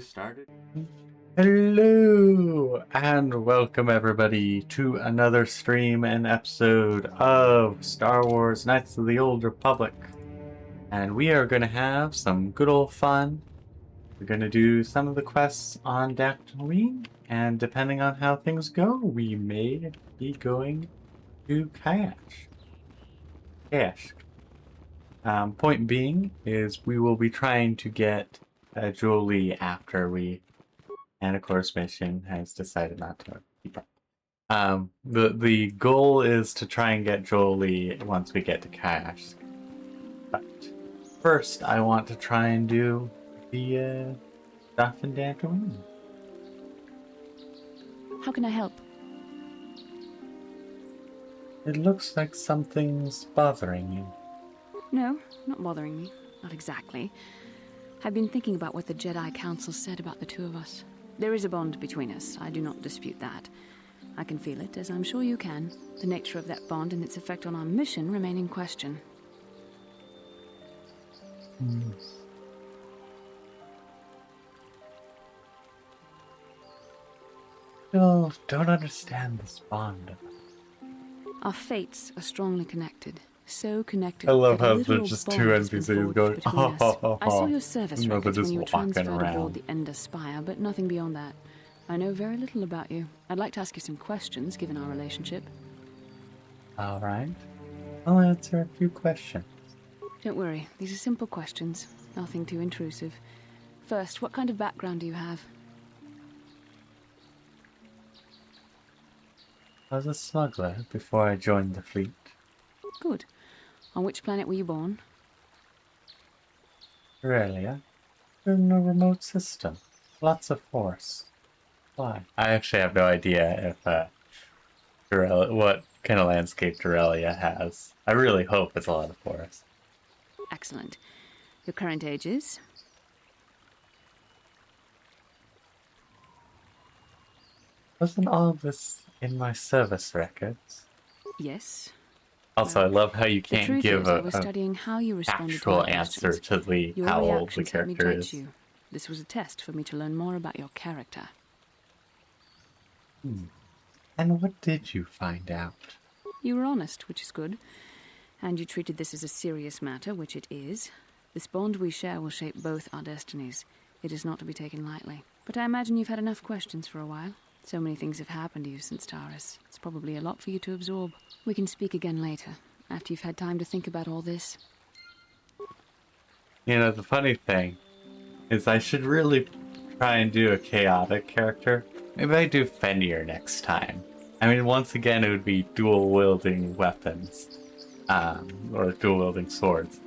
started. Hello and welcome everybody to another stream and episode of Star Wars Knights of the Old Republic. And we are going to have some good old fun. We're going to do some of the quests on Dantooine, and depending on how things go, we may be going to Cash. Point being is we will be trying to get Julie after we, and of course Mission has decided not to keep up. The goal is to try and get Jolie once we get to Cash. But first I want to try and do the stuff in Dantooine. How can I help? It looks like something's bothering you. No, not bothering me. Not exactly. I've been thinking about what the Jedi Council said about the two of us. There is a bond between us. I do not dispute that. I can feel it, as I'm sure you can. The nature of that bond and its effect on our mission remain in question. Still don't understand this bond. Our fates are strongly connected. So connected. I love that a how literal there's just bond two has been NPCs forged going, between us. I saw your service No, they're records when just you were walking transferred around. aboard the Ender Spire, but nothing beyond that. I know very little about you. I'd like to ask you some questions, given our relationship. Alright. I'll answer a few questions. Don't worry, these are simple questions. Nothing too intrusive. First, what kind of background do you have? I was a smuggler before I joined the fleet. Good. On which planet were you born? Australia. In a remote system. Lots of force. Why? I actually have no idea if what kind of landscape Aurelia has. I really hope it's a lot of forest. Excellent. Your current age is? Wasn't all this in my service records? Yes. Also, Well, I love how you The can't truth give is, I was a studying how you responded to actual my answer questions. to the Your how old the reactions helped me character judge is. you. This was a test for me to learn more about your character. And what did you find out? You were honest, which is good. And you treated this as a serious matter, which it is. This bond we share will shape both our destinies. It is not to be taken lightly. But I imagine you've had enough questions for a while. So many things have happened to you since Taurus. It's probably a lot for you to absorb. We can speak again later, after you've had time to think about all this. You know, the funny thing is I should really try and do a chaotic character. Maybe I do Fenrir next time. I mean, once again, it would be dual-wielding weapons. Or dual-wielding swords.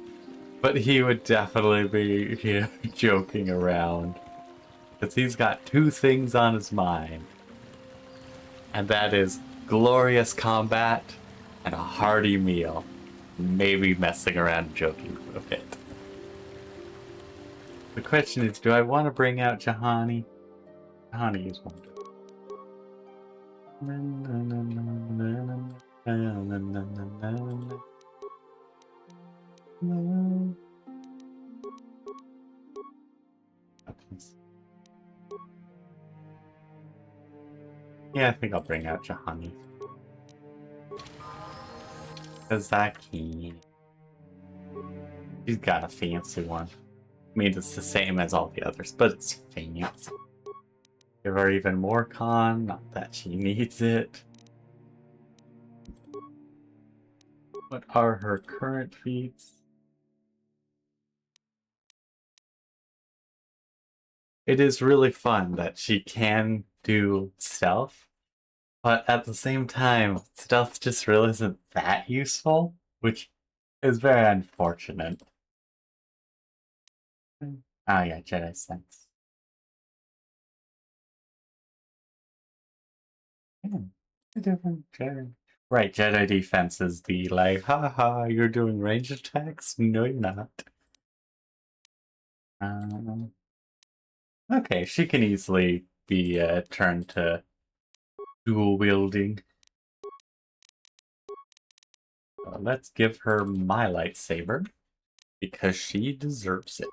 But he would definitely be, joking around. Because he's got two things on his mind. And that is glorious combat and a hearty meal. Maybe messing around and joking a bit. The question is, do I want to bring out Jahani? Jahani is one. Yeah, I think I'll bring out Jahani. Kazaki. She's got a fancy one. I mean, it's the same as all the others, but it's fancy. Give her even more con, not that she needs it. What are her current feats? It is really fun that she can do stealth, but at the same time, stealth just really isn't that useful, which is very unfortunate. Oh yeah, Jedi sense. Yeah, a different Jedi. Right, Jedi defense is the like, haha, you're doing range attacks? No, you're not. Okay, she can easily be turned to dual wielding. Let's give her my lightsaber because she deserves it.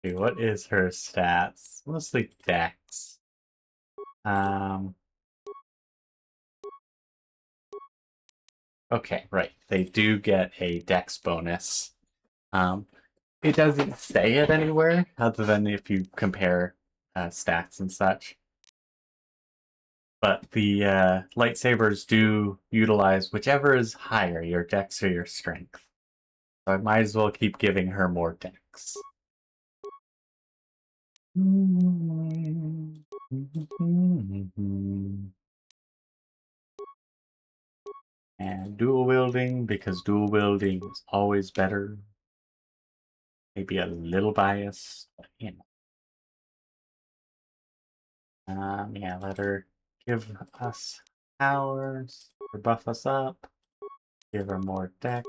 Okay, what is her stats? Mostly dex. Okay, right. They do get a dex bonus. Um, it doesn't say it anywhere, other than if you compare stats and such. But the lightsabers do utilize whichever is higher, your dex or your strength. So I might as well keep giving her more dex. And dual wielding, because dual wielding is always better. Maybe a little biased, but you know. Yeah, let her give us powers, or buff us up, give her more dex.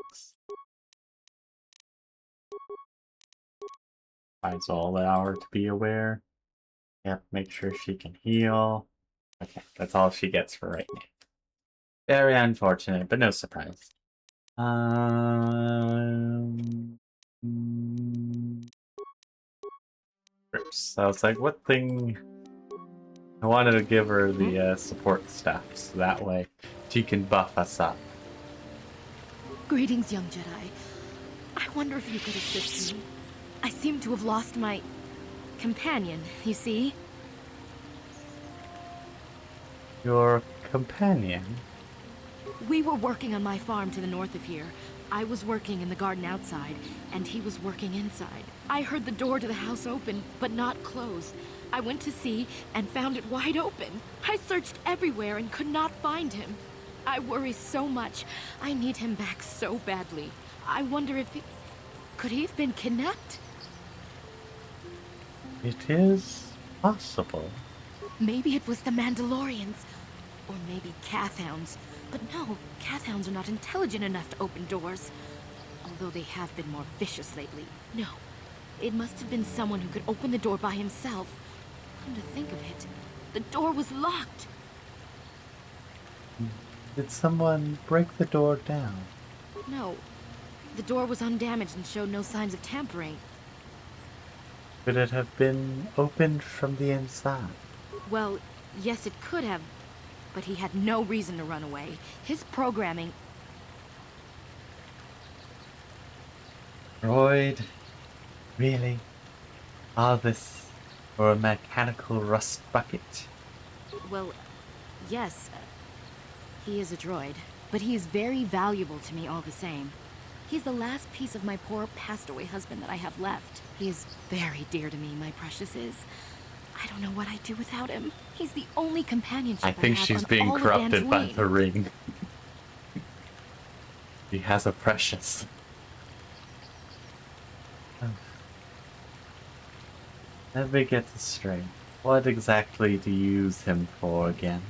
Might as well allow her to be aware. Yep, make sure she can heal. Okay, that's all she gets for right now. Very unfortunate, but no surprise. Um, Groups. So I was like, what thing? I wanted to give her the support stuff, so that way she can buff us up. Greetings, young Jedi. I wonder if you could assist me. I seem to have lost my companion, you see? Your companion? We were working on my farm to the north of here. I was working in the garden outside, and he was working inside. I heard the door to the house open, but not close. I went to see and found it wide open. I searched everywhere and could not find him. I worry so much. I need him back so badly. I wonder if he... Could he have been kidnapped? It is possible. Maybe it was the Mandalorians. Or maybe Cathhounds. But no, Cathhounds are not intelligent enough to open doors. Although they have been more vicious lately. No, it must have been someone who could open the door by himself. Come to think of it, the door was locked. Did someone break the door down? No, the door was undamaged and showed no signs of tampering. Could it have been opened from the inside? Well, yes, it could have, but he had no reason to run away. His programming... Droid? Really? All this for a mechanical rust bucket? Well, yes, he is a droid, but he is very valuable to me all the same. He's the last piece of my poor passed-away husband that I have left. He is very dear to me, my precious is. I don't know what I'd do without him. He's the only companionship I think have she's on being all of corrupted by Dantooine. the ring. He has a precious. Let me get this straight. What exactly do you use him for again?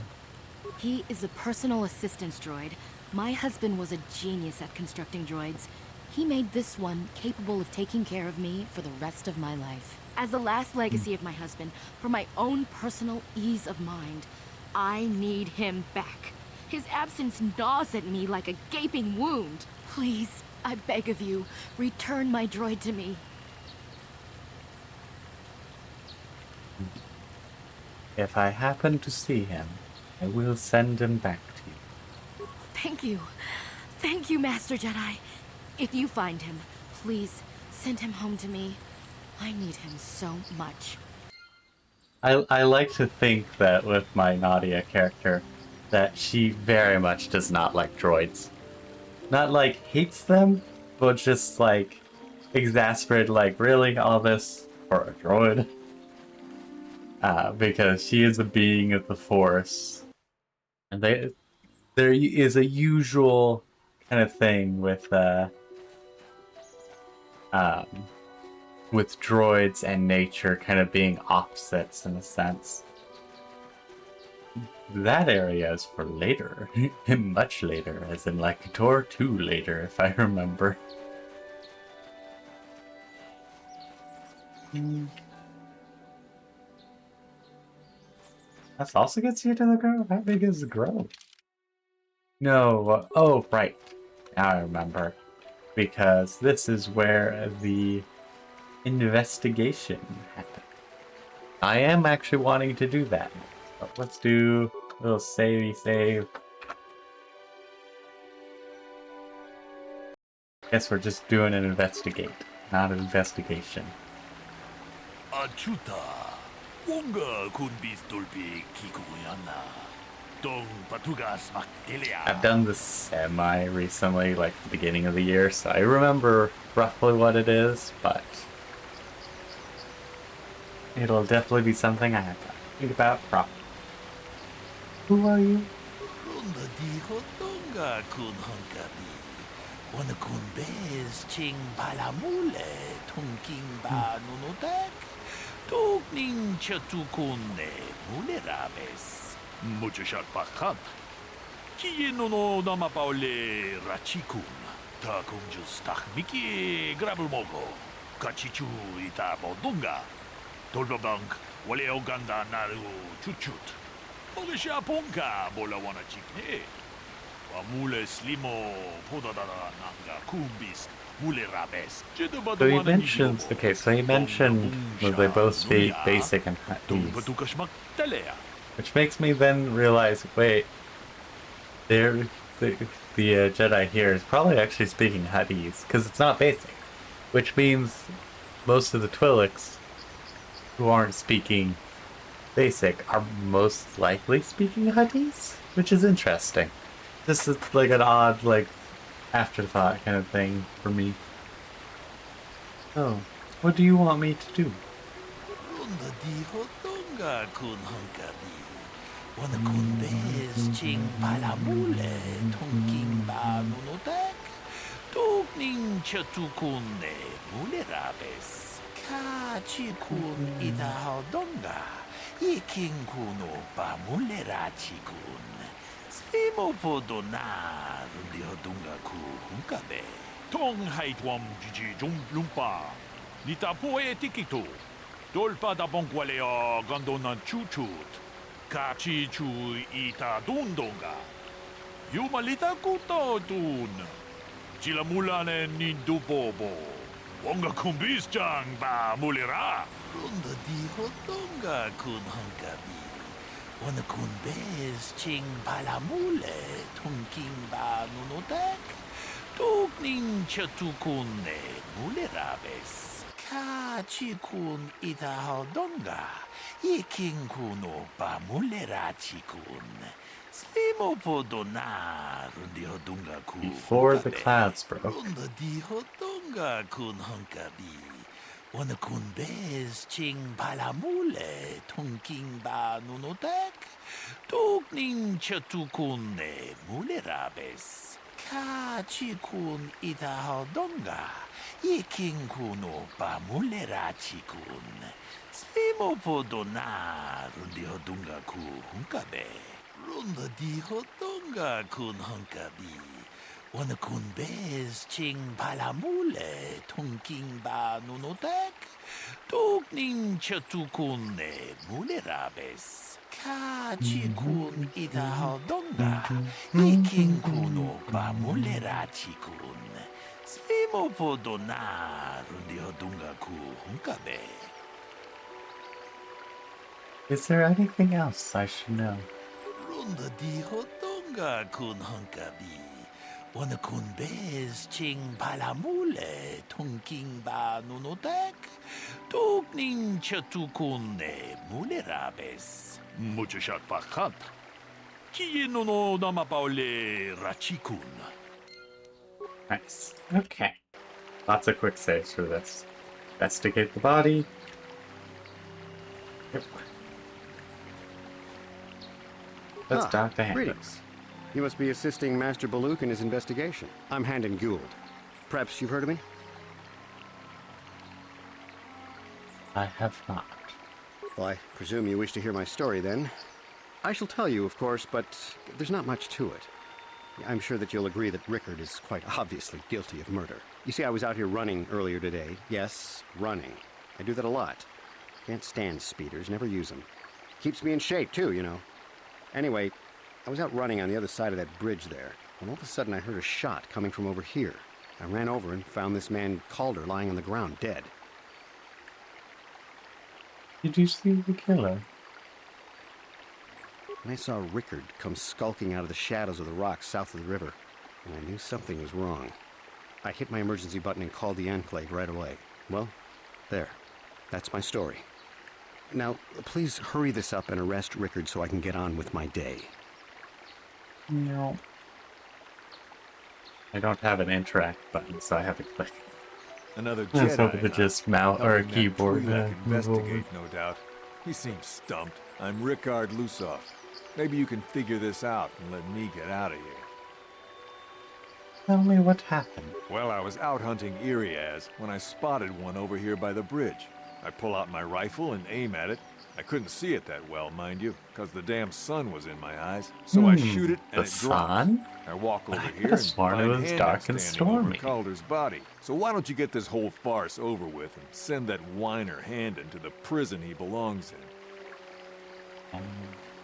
He is a personal assistance droid. My husband was a genius at constructing droids. He made this one capable of taking care of me for the rest of my life. As the last legacy of my husband, for my own personal ease of mind, I need him back. His absence gnaws at me like a gaping wound. Please, I beg of you, return my droid to me. If I happen to see him, I will send him back to you. Thank you. Thank you, Master Jedi. If you find him, please send him home to me. I need him so much. I like to think that with my Nadia character, that she very much does not like droids. Not like hates them, but just like exasperated, like really all this for a droid? Because she is a being of the Force, and there is a usual kind of thing um, with droids and nature kind of being opposites in a sense. That area is for later. Much later, as in like KOTOR 2 later, if I remember. That also gets you to the grove? How big is the grove? No, oh, right. Now I remember. Because this is where the investigation happen. I am actually wanting to do that. So let's do a little save. Guess we're just doing an investigate, not an investigation. Achuta, wonga kun bis dolpi kikuyana. Dong patugas makdelia. I've done this semi recently, like the beginning of the year, so I remember roughly what it is, but it'll definitely be something I have to think about properly. Who are you? Runda di hotonga kun honkabi. Wana kun bez ching palamule tungking ba nunutak. Tugning chatukune mulerabes. Mucho shak pakat. Kieno no namapaule rachikun. Ta kunjus takmiki grabulmogo. Kachichu ita bodunga. Tolbabank wale oganda naru chuchut. Mogesha ponka bola wana chikne. Wamule slimo podadada nanga kumbis. So he mentions, okay, so he mentioned that they both speak basic and Huttese, which makes me then realize, wait, the Jedi here is probably actually speaking Huttese, because it's not basic, which means most of the Twi'leks who aren't speaking basic are most likely speaking Huttese, which is interesting. This is like an odd, like, afterthought kind of thing for me. Oh, what do you want me to do? Runda di hotonga kun honkabi. Wana kun bez ching palamule tongking ba nunotak. Tugning chatukune mulerabes. Ka chikun ita hodonga. Iking kuno ba mulera chikun. Slimo podona rundi hodonga ku hunkabe. Tong haitwam jiji lumpa. Nita poe tikito. Dolpa da bonkwalea gandonan chuchut. Kachi chu ita dundonga. Yumalita kuto dun. Chilamulane nindubobo. Wonga kumbis jang ba mulera. Runda di hodonga kun hankabi. Wana kun bez ching palamule tungking ba nunotak. Tugning chatukune mulerabes. Ka chikun ita hodonga. Iking kuno ba mulera chikun. Slimo podona rundi hodonga ku. Before the clouds broke. Runda di hodonga kun honkabi. Wana kun bez ching palamule tungking ba nunotak. Tugning chatukune mulerabes. Ka chikun ita hodonga. Iking kuno ba mulera chikun. Slimo podona rundi hodonga ku hunkabe. Runda di hodonga kun hunkabi. Wana kun bez ching palamule tungking ba nunotak. Tugning chatukune mulerabes. Ka chikun ita hodonga. Iking kuno ba mulera chikun. Slimo podona rundi hodonga ku hunkabe. Is there anything else I should know? Runda di hodonga kun hunkabi. Wana kun bez ching palamule tungking ba nunotak. Tugning chatukune mulerabes. Mucho shak pakat. Kieno no namapaule rachikun. Nice. Okay. Lots of quick saves for this. Investigate the body. Yep. Let's talk to Handon. Greetings. You must be assisting Master Baluk in his investigation. I'm Handon Gould. Perhaps you've heard of me? I have not. Well, I presume you wish to hear my story, then. I shall tell you, of course, but there's not much to it. I'm sure that you'll agree that Rickard is quite obviously guilty of murder. You see, I was out here running earlier today. Yes, running. I do that a lot. Can't stand speeders, never use them. Keeps me in shape, too, you know. Anyway, I was out running on the other side of that bridge there, when all of a sudden I heard a shot coming from over here. I ran over and found this man Calder lying on the ground, dead. Did you see the killer? And I saw Rickard come skulking out of the shadows of the rocks south of the river, and I knew something was wrong. I hit my emergency button and called the Enclave right away. Well, there. That's my story. Now, please hurry this up and arrest Rickard so I can get on with my day. No. I don't have an interact button, so I have to click. Another I was hoping Jedi, to huh? just mount or a Helping that keyboard. Twi'lek Move over. investigate, no doubt. He seems stumped. I'm Rickard Lusoff. Maybe you can figure this out and let me get out of here. Tell me what happened. Well, I was out hunting Iriaz when I spotted one over here by the bridge. I pull out my rifle and aim at it. I couldn't see it that well, mind you, because the damn sun was in my eyes. So I shoot it and The it drops. sun? I walk over I here could've and sworn it find was Hannah dark and standing over stormy. Calder's body. So why don't you get this whole farce over with and send that whiner Handon to the prison he belongs in?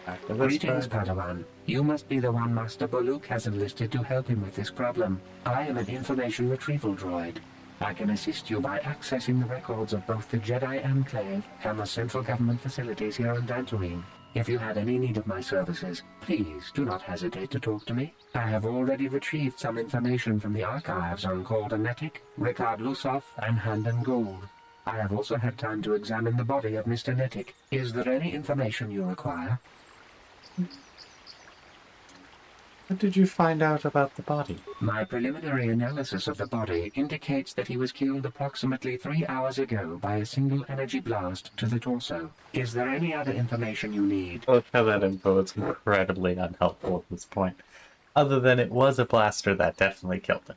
After this Greetings, part, Padawan. You must be the one Master Baluk has enlisted to help him with this problem. I am an information retrieval droid. I can assist you by accessing the records of both the Jedi Enclave and the central government facilities here on Dantooine. If you have any need of my services, please do not hesitate to talk to me. I have already retrieved some information from the archives on Calder Netic, Rickard Lusoff, and Handon Gould. I have also had time to examine the body of Mr. Netic. Is there any information you require? what did you find out about the body? My preliminary analysis of the body indicates that he was killed approximately 3 hours ago by a single energy blast to the torso. Is there any other information you need? Look how that info is incredibly unhelpful at this point. Other than it was a blaster that definitely killed him.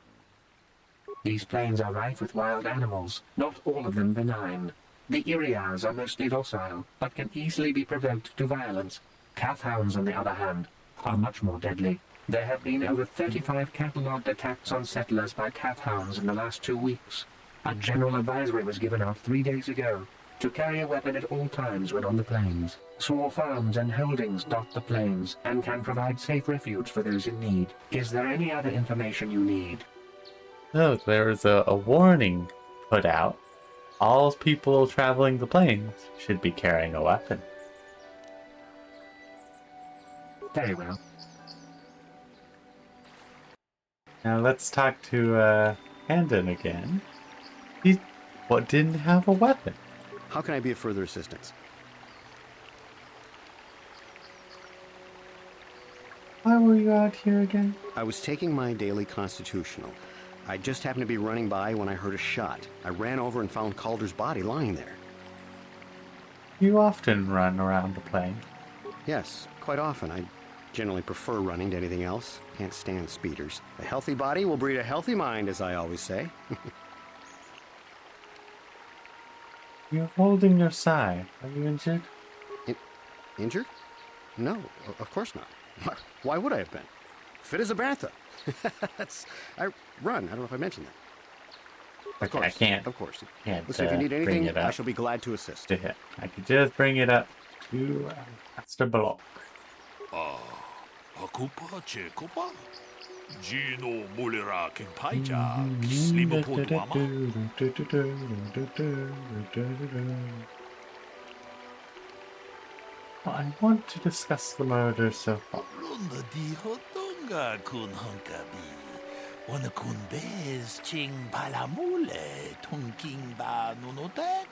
These plains are rife with wild animals, not all of them benign. The Irias are mostly docile, but can easily be provoked to violence. Cathounds, on the other hand, are much more deadly. There have been over 35 catalogued attacks on settlers by cathounds in the last 2 weeks. A general advisory was given out 3 days ago to carry a weapon at all times when on the plains. Small farms and holdings dot the plains and can provide safe refuge for those in need. Is there any other information you need? No, there was a warning put out. All people traveling the plains should be carrying a weapon. Very well. Now let's talk to Handon again. He didn't have a weapon. How can I be of further assistance? Why were you out here again? I was taking my daily constitutional. I just happened to be running by when I heard a shot. I ran over and found Calder's body lying there. You often run around the plain. Yes, quite often. I generally prefer running to anything else. Can't stand speeders. A healthy body will breed a healthy mind, as I always say. You're holding your side. Are you injured? Injured? No, of course not. Why would I have been? Fit as a bantha. I run. I don't know if I mentioned that. Of Okay, course. I can't. Of course. Can't, Listen, if you need bring anything, it I up. shall be glad to assist. To hit. I could just bring it up to Master Block. Hakupa Chekopa? Gino Mulera Kempaija, Slimo Podwama? I want to discuss the murder so far. Runda di Hotonga kun Hunkabi. Wana kun bez ching palamule, tunking ba nunotek,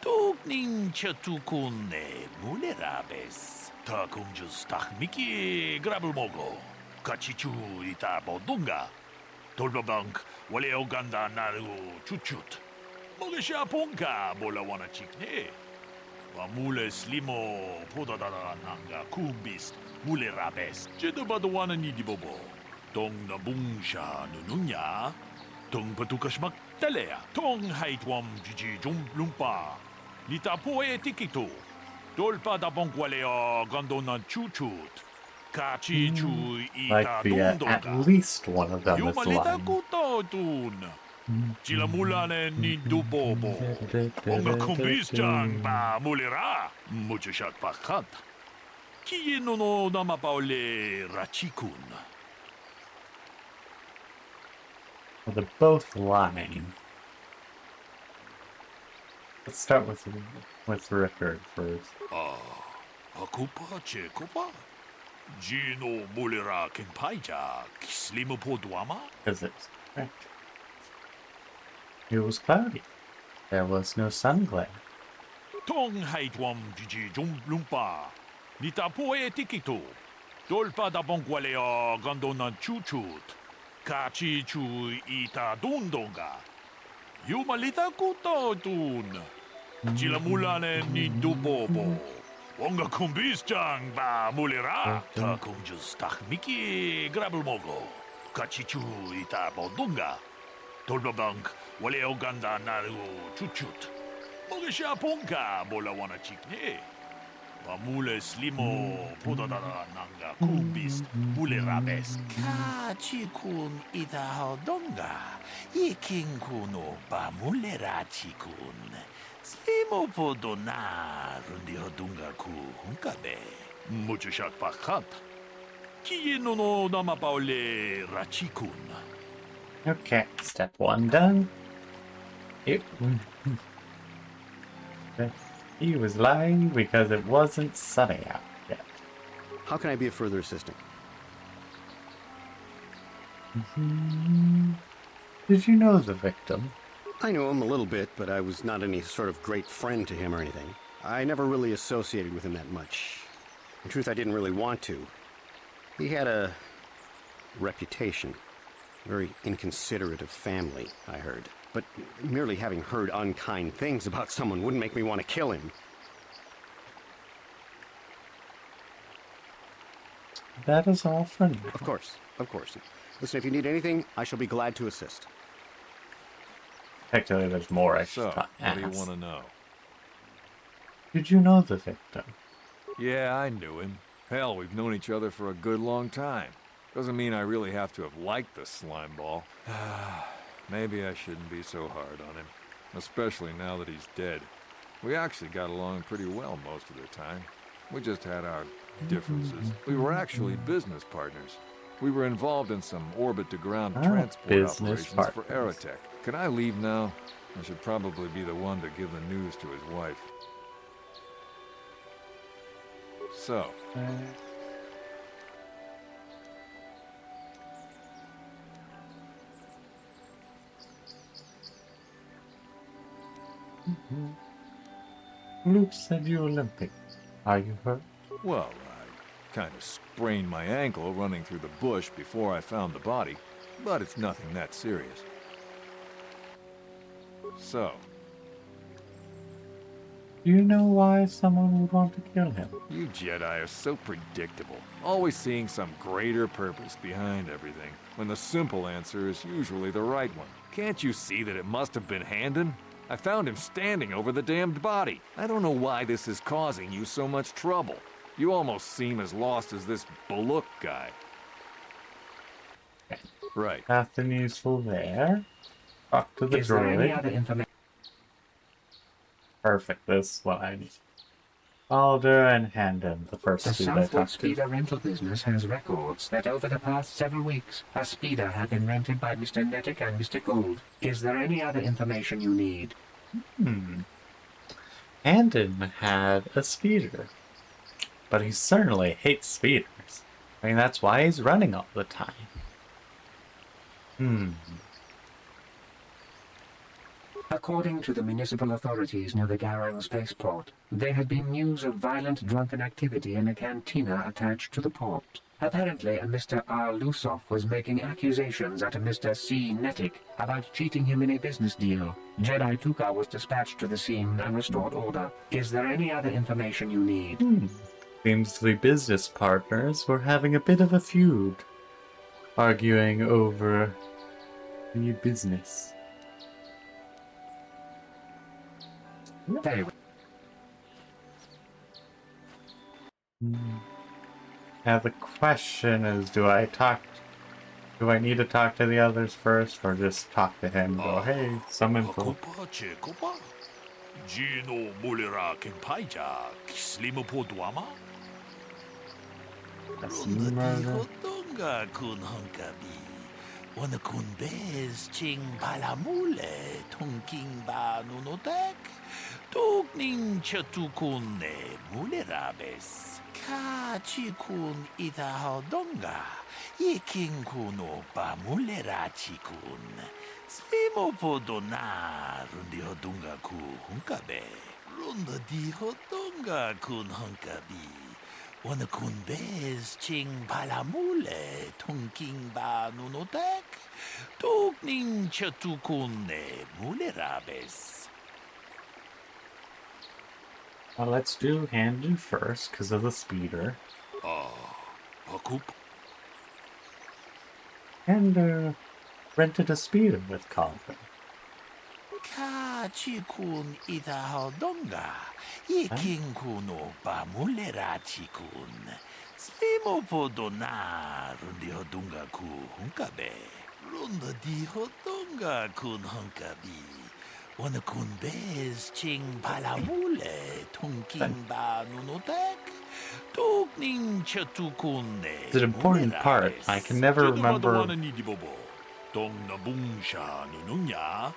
tukning chatukune mulerabes. Takum just takmiki grabelmogo, kachichu ita bodunga. Tolbabank, wale oganda naru chuchut. Mogesha ponka bola wana chikne. Wamule slimo podadara nanga kumbist mule rabes. Jedabadawana ni dibobo. Tong na bungsha nununya. Tong patukashmak talea. Tong haitwam jiji jum lumpa. Lita poe tikito. Tolpa da bonkwalea gandona chuchut. Kachi chu ita Like at dundonga. least one of them is Yumalita lying. kutotun. Chilamulane ni dubobo. Onga kumbisjan ba mulera. Mucho shak pakat. Kiye no namapaole rachikun. Well, they're both lying. Let's start with with Rickard first. Akupa Chekopa? Gino Mulira Kenpaija, Kislimupo Duama? Because it's correct. It was cloudy. There was no sun glare. Tong Haitwam Gigi Jum Lumpa, Nitapoe Tikito, Dolpa da Bongualea Gandona Chuchut, Kachi Chu Ita Dundonga, Yumalita Kuto Dun, Chilamulane Nindubobo, Wonga Kumbisjang Ba Mulira, Takunjus Tachmiki Grabelmogo, Kachichu Ita Bodunga, Dolbabank, Waleo Ganda Naru Chuchut. Mogesha Ponka Bolawana Chikne. Bamule Slimo Podadara Nanga Kumbist Bulerabes Kachikun Ita Hodonga Ikin Kuno Bamulera Chikun Slimo Podona Rundi Hodunga Ku Hunkabe Muchushak Pakat Kieno no Namapaule Rachikun. Okay, step 1 done. He was lying because it wasn't sunny out yet. How can I be of further assistance? Did you know the victim? I knew him a little bit, but I was not any sort of great friend to him or anything. I never really associated with him that much. In truth, I didn't really want to. He had a reputation. Very inconsiderate of family, I heard. But merely having heard unkind things about someone wouldn't make me want to kill him. That is all for now. Of course, of course. Listen, if you need anything, I shall be glad to assist. Actually, there's more I So, should what ask. do you want to know? Did you know the victim? Yeah, I knew him. Hell, we've known each other for a good long time. Doesn't mean I really have to have liked the slimeball. Maybe I shouldn't be so hard on him. Especially now that he's dead. We actually got along pretty well most of the time. We just had our differences. We were actually business partners. We were involved in some orbit-to-ground transport business operations for partners. Aerotech. Can I leave now? I should probably be the one to give the news to his wife. So, Luke said you were limping. Are you hurt? well, I kind of sprained my ankle running through the bush before I found the body, but it's nothing that serious. So, Do you know why someone would want to kill him? you Jedi are so predictable, always seeing some greater purpose behind everything, when the simple answer is usually the right one. Can't you see that it must have been Handon? I found him standing over the damned body. I don't know why this is causing you so much trouble. You almost seem as lost as this Baluk guy. Right. Nothing useful there. Talk to the Is there any droid. other information? Perfect, this is what I need. Alder and Handon, the first The two I Southwood talked to. Speeder rental business has records that over the past several weeks, a speeder had been rented by Mr. Nettic and Mr. Gould. Is there any other information you need? Handon had a speeder. But he certainly hates speeders. I mean, that's why he's running all the time. According to the municipal authorities near the Garang spaceport, there had been news of violent drunken activity in a cantina attached to the port. Apparently, a Mr. R. Lusoff was making accusations at a Mr. C. Nettic about cheating him in a business deal. Jedi Tuka was dispatched to the scene and restored order. Is there any other information you need? Seems the business partners were having a bit of a feud, arguing over the business. Very well. Now the question is, do I need to talk to the others first, or just talk to him and go, hey, some info? Akupa Chekopa? Gino Mulira Kenpaija, Kislimupo Duama? That's murder. Hodonga kun hunkabi. Wana kun bez ching palamule, tung king ba nunotek. Tugning chatukun ne mulerabes. Kachikun itahodonga. Yekin kuno pa mulerachikun. Slimo rundi hodunga ku hunkabe. Runda di hodunga kun hunkabi. Wana kun bez ching palamule tunking ba nunotek. Tugning chatukun ne mulerabes. Well, let's do Handoo first because of the speeder. Hakup. And rented a speeder with Calder. Kachikun itahodonga. Yekin kuno pa mulerachikun. Slimo rundi hodunga ku hunkabe. Runda di hodunga kun hunkabi. Wana kun bez ching palamule tunking ba nunotek. Tugning chatukun ne. It's an important part. I can never remember. Tong nabungsha nununya.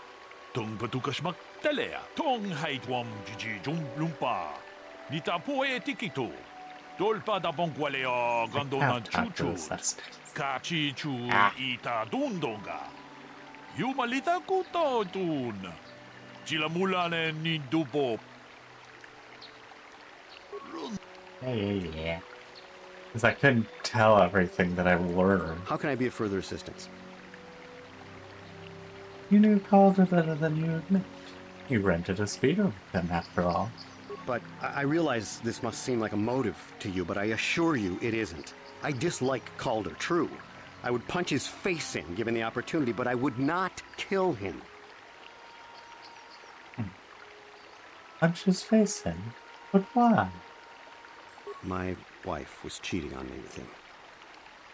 Tong patukashmak telea. Tong haitwam jiji jum lumpa. Nita poe tikito. Dolpa da bonkwalea gandona chuchu. Kachi chu ita dundonga. Yumalita kuto tun. Chilamulane ni dupo. Yeah. Because I couldn't tell everything that I learned. How can I be of further assistance? You knew Calder better than you admit. You rented a speeder with him, after all. But I realize this must seem like a motive to you, but I assure you it isn't. I dislike Calder, true. I would punch his face in given the opportunity, but I would not kill him. Punch his face in? But why? My wife was cheating on me with him.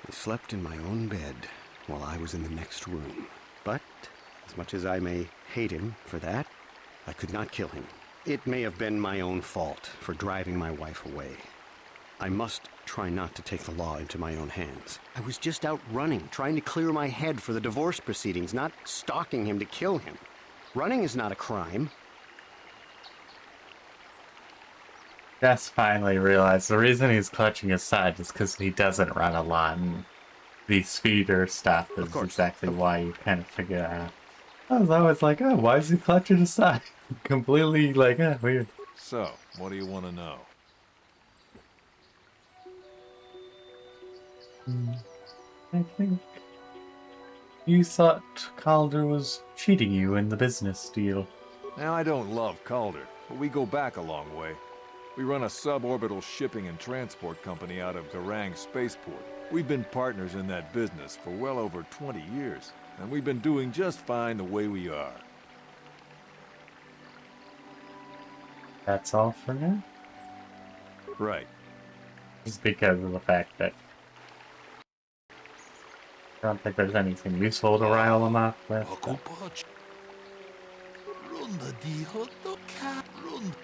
I slept in my own bed while I was in the next room. But, as much as I may hate him for that, I could not kill him. It may have been my own fault for driving my wife away. I must try not to take the law into my own hands. I was just out running, trying to clear my head for the divorce proceedings, not stalking him to kill him. Running is not a crime. Jess finally realized the reason he's clutching his side is because he doesn't run a lot, and the speeder stuff is exactly why you kind of figure it out. I was always like, oh, why is he clutching his side? Completely, like, weird. So, what do you want to know? I think you thought Calder was cheating you in the business deal. Now, I don't love Calder, but we go back a long way. We run a suborbital shipping and transport company out of Garang Spaceport. We've been partners in that business for well over 20 years, and we've been doing just fine the way we are. That's all for now? Right. Just because of the fact that I don't think there's anything useful to rile them off with.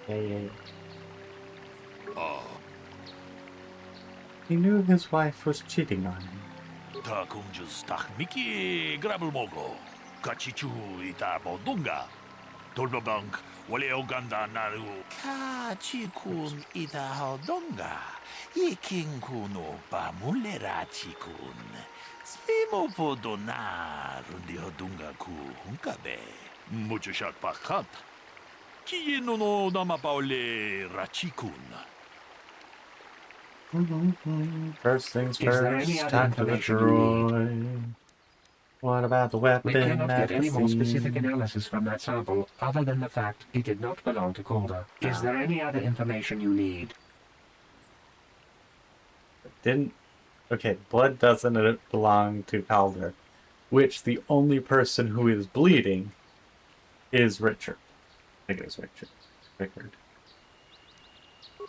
Yeah. He knew his wife was cheating on him. Takunjus takmiki grabulmogo. Kachichu ita bodunga. Tolbabank wale oganda naru. Kachikun ita hodonga. Yekin kuno pa mulera chikun. Slimo podona rundi hodunga ku hunkabe. Mucho shak pakat. Kieno no namapaole rachikun. First things Is there any first, other time for the information you need? droid. What about the weapon? We cannot get any more specific magazine? analysis from that sample, other than the fact it did not belong to Calder. Is there any other information you need? Didn't... Okay, blood doesn't belong to Calder, which the only person who is bleeding is Richard. I think it was Richard. Rickard.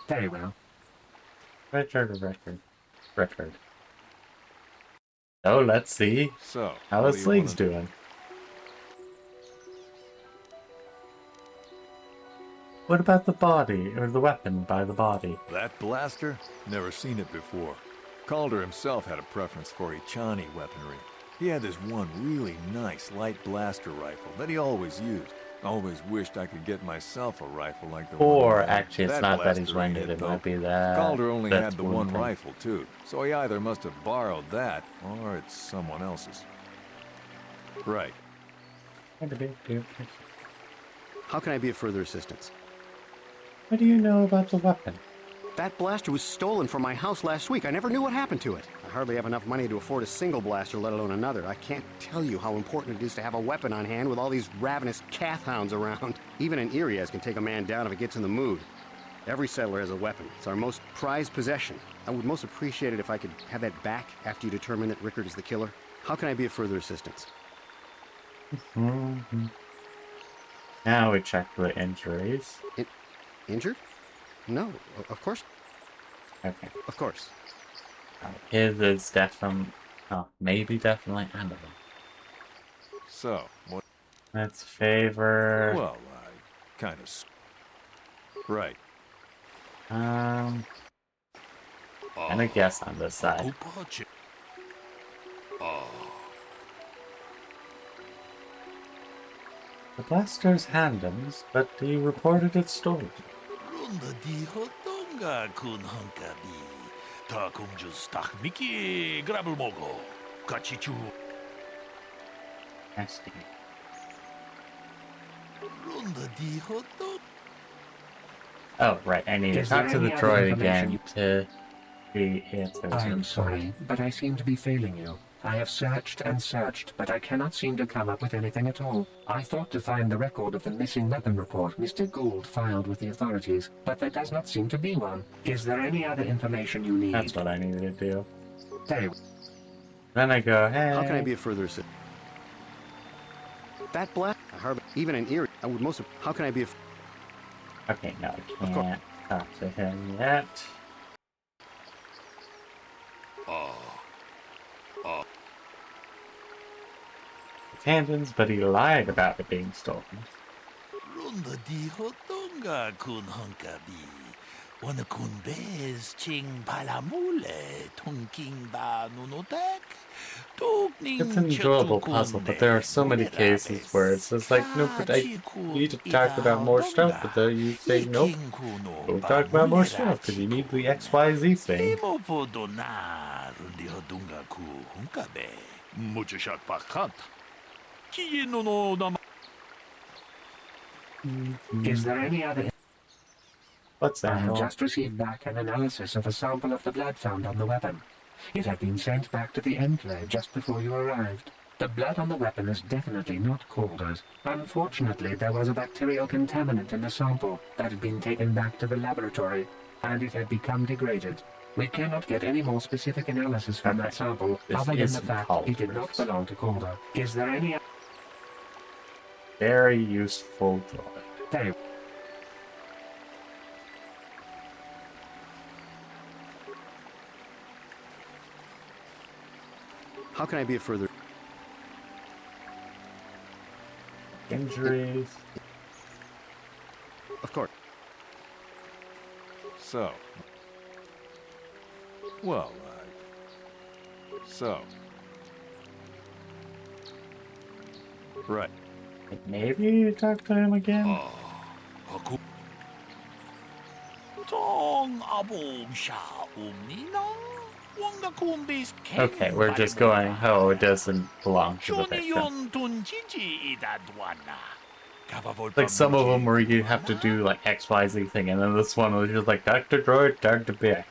Very well. Richard or Rickard? Rickard. Oh, let's see So, how what his do you legs wanna do? doing. What about the body, or the weapon by the body? That blaster? Never seen it before. Calder himself had a preference for Ichani weaponry. He had this one really nice light blaster rifle that he always used. Always wished I could get myself a rifle like the Or one he had. actually, it's That not that he's blaster ain't winded. It though. might be that Calder only that's had the one one thing. rifle, too. So he either must have borrowed that, or it's someone else's. Right. How can I be of further assistance? What do you know about the weapon? That blaster was stolen from my house last week. I never knew what happened to it. I hardly have enough money to afford a single blaster, let alone another. I can't tell you how important it is to have a weapon on hand with all these ravenous cath hounds around. Even an Irias can take a man down if it gets in the mood. Every settler has a weapon. It's our most prized possession. I would most appreciate it if I could have that back after you determine that Rickard is the killer. How can I be of further assistance? Now we check the injuries. Injured? No, of course. Okay. Of course. His is definitely, oh, maybe definitely animal. So, what? Let's favor. Well, I kind of... Right. I'm gonna guess on this side. The blaster's handles, but he reported it stolen. Runda di hotonga kun hankabi. Ta kumjus tak miki grabel mogo. Kachichu. Nasty. Runda di hotong. Oh, right. I need to Is talk there to the any other droid information again to see answers. I am sorry, but I seem to be failing you. I have searched and searched, but I cannot seem to come up with anything at all. I thought to find the record of the missing weapon report Mr. Gould filed with the authorities, but there does not seem to be one. Is there any other information you need? That's what I needed to do. Very Then I go, hey. How can I be of further assistance? That black, hardly even an ear. I would most. How can I be of? Okay, no, I Of course. can't talk to him yet. Tangents, but he lied about it being stolen. Runda di hotonga kun hankabi. Wana kun bez ching palamule. Tunking ba nunotek. It's an enjoyable puzzle, but there are so many cases where it's just like, no, but I need to talk about more stuff, but then you say, nope, don't talk about more stuff, because you need the XYZ thing. Is there any other? What's I that? have just received back an analysis of a sample of the blood found on the weapon. It had been sent back to the Enclave just before you arrived. The blood on the weapon is definitely not Calder's. Unfortunately, there was a bacterial contaminant in the sample that had been taken back to the laboratory, and it had become degraded. We cannot get any more specific analysis from that sample, This other than the isn't fact it did not Calder's. belong to Calder. Is there any... Very useful droid. Very How can I be of further? Injuries. Of course. So. Well, so. Right. Maybe you talk to him again? Tong abom sha umnina. Wanga kun bez Okay, we're just going, oh, it doesn't belong to the victim. Yon tun jiji idadwana. Like some of them where you have to do like XYZ thing, and then this one was just like, Dr. Droid, Dr. Bear.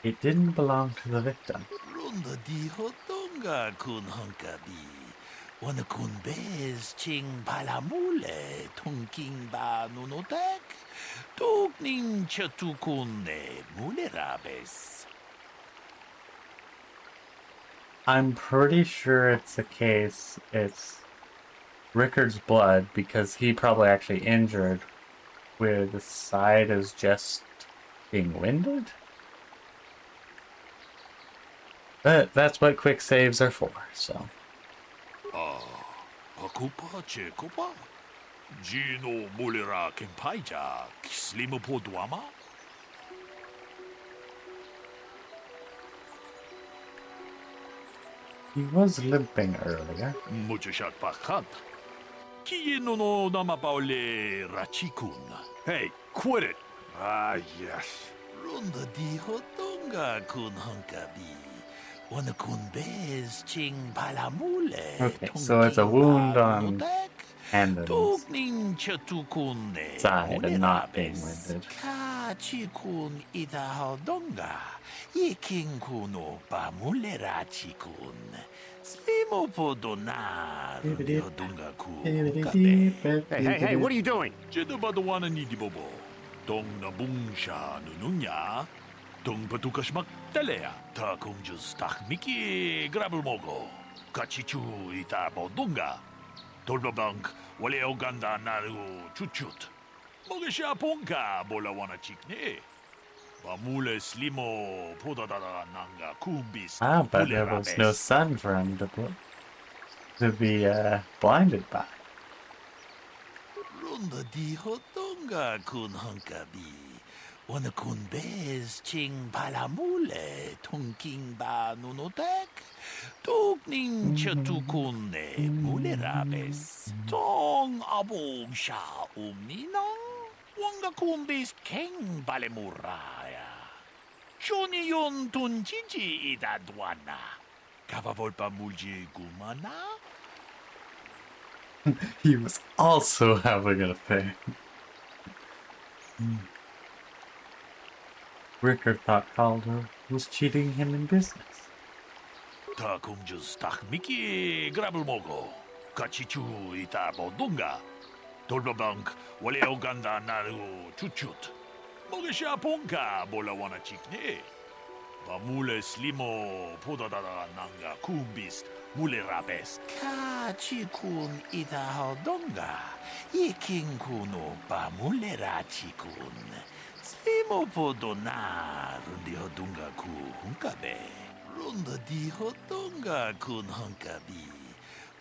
It didn't belong to the victim. Runda di hotonga kun hankabi. Wana kun bez ching palamule. Tunking ba nunotek. Tukning chatukune mulerabes. I'm pretty sure it's the case, it's Rickard's blood, because he probably actually injured where the side is just being winded? But that's what quick saves are for, so. Akupa chekopa. Gino mulera kempaija. Kislimu podwama. He was limping earlier. Muchashat bakant. Kiye no namapaole rachikun. Hey, quit it! Ah, yes. Runda di hotonga kun hunkabi. Wana kun bez ching palamule. Okay, so it's a wound on Andon's Tugning chatukune. side and not being Mulerabes. winded. Ka chikun ida hodonga. Yiking kuno pa mulera chikun. Slimo podona. Rundi hodonga ku hunkabe. Hey, what are you doing? Jedabadawana ni dibobo. Dong na bungsha nununya. Dong patukas magtalea. Ta kung jus tak miki grabel mogo. Kachichu ita bodunga. Tolbabank wale o ganda naru chuchut. Moga siya pongka bola wana chikne. Bamule slimo podadada nanga kumbis. Ah, but there was no sun for him to be blinded by. Runda di hotonga kun hunkabi. Wana kun bez ching palamule tungking ba nunotek. Tugning chatukune mulerabes. Tong abong sha umninang. Wanga kumbis keng balemuraya. Shoni yon tunjiji idadwana. Kavavolpa mulji gumana. He was also having an affair. Rickard thought Calder was cheating him in business. Ta kung jus tak miki grabel mogo. Kachichu ita bodunga. Tolbabank wale o ganda naru chuchut. Moga siya pongka bola wana chikne. Bamule slimo podadada nanga kumbis mulerabes. Kachikun ita hodonga. Yiking kuno bamulera chikun. Slimo podona rundi hodunga ku hunkabe. Runda di hodonga kun hunkabi.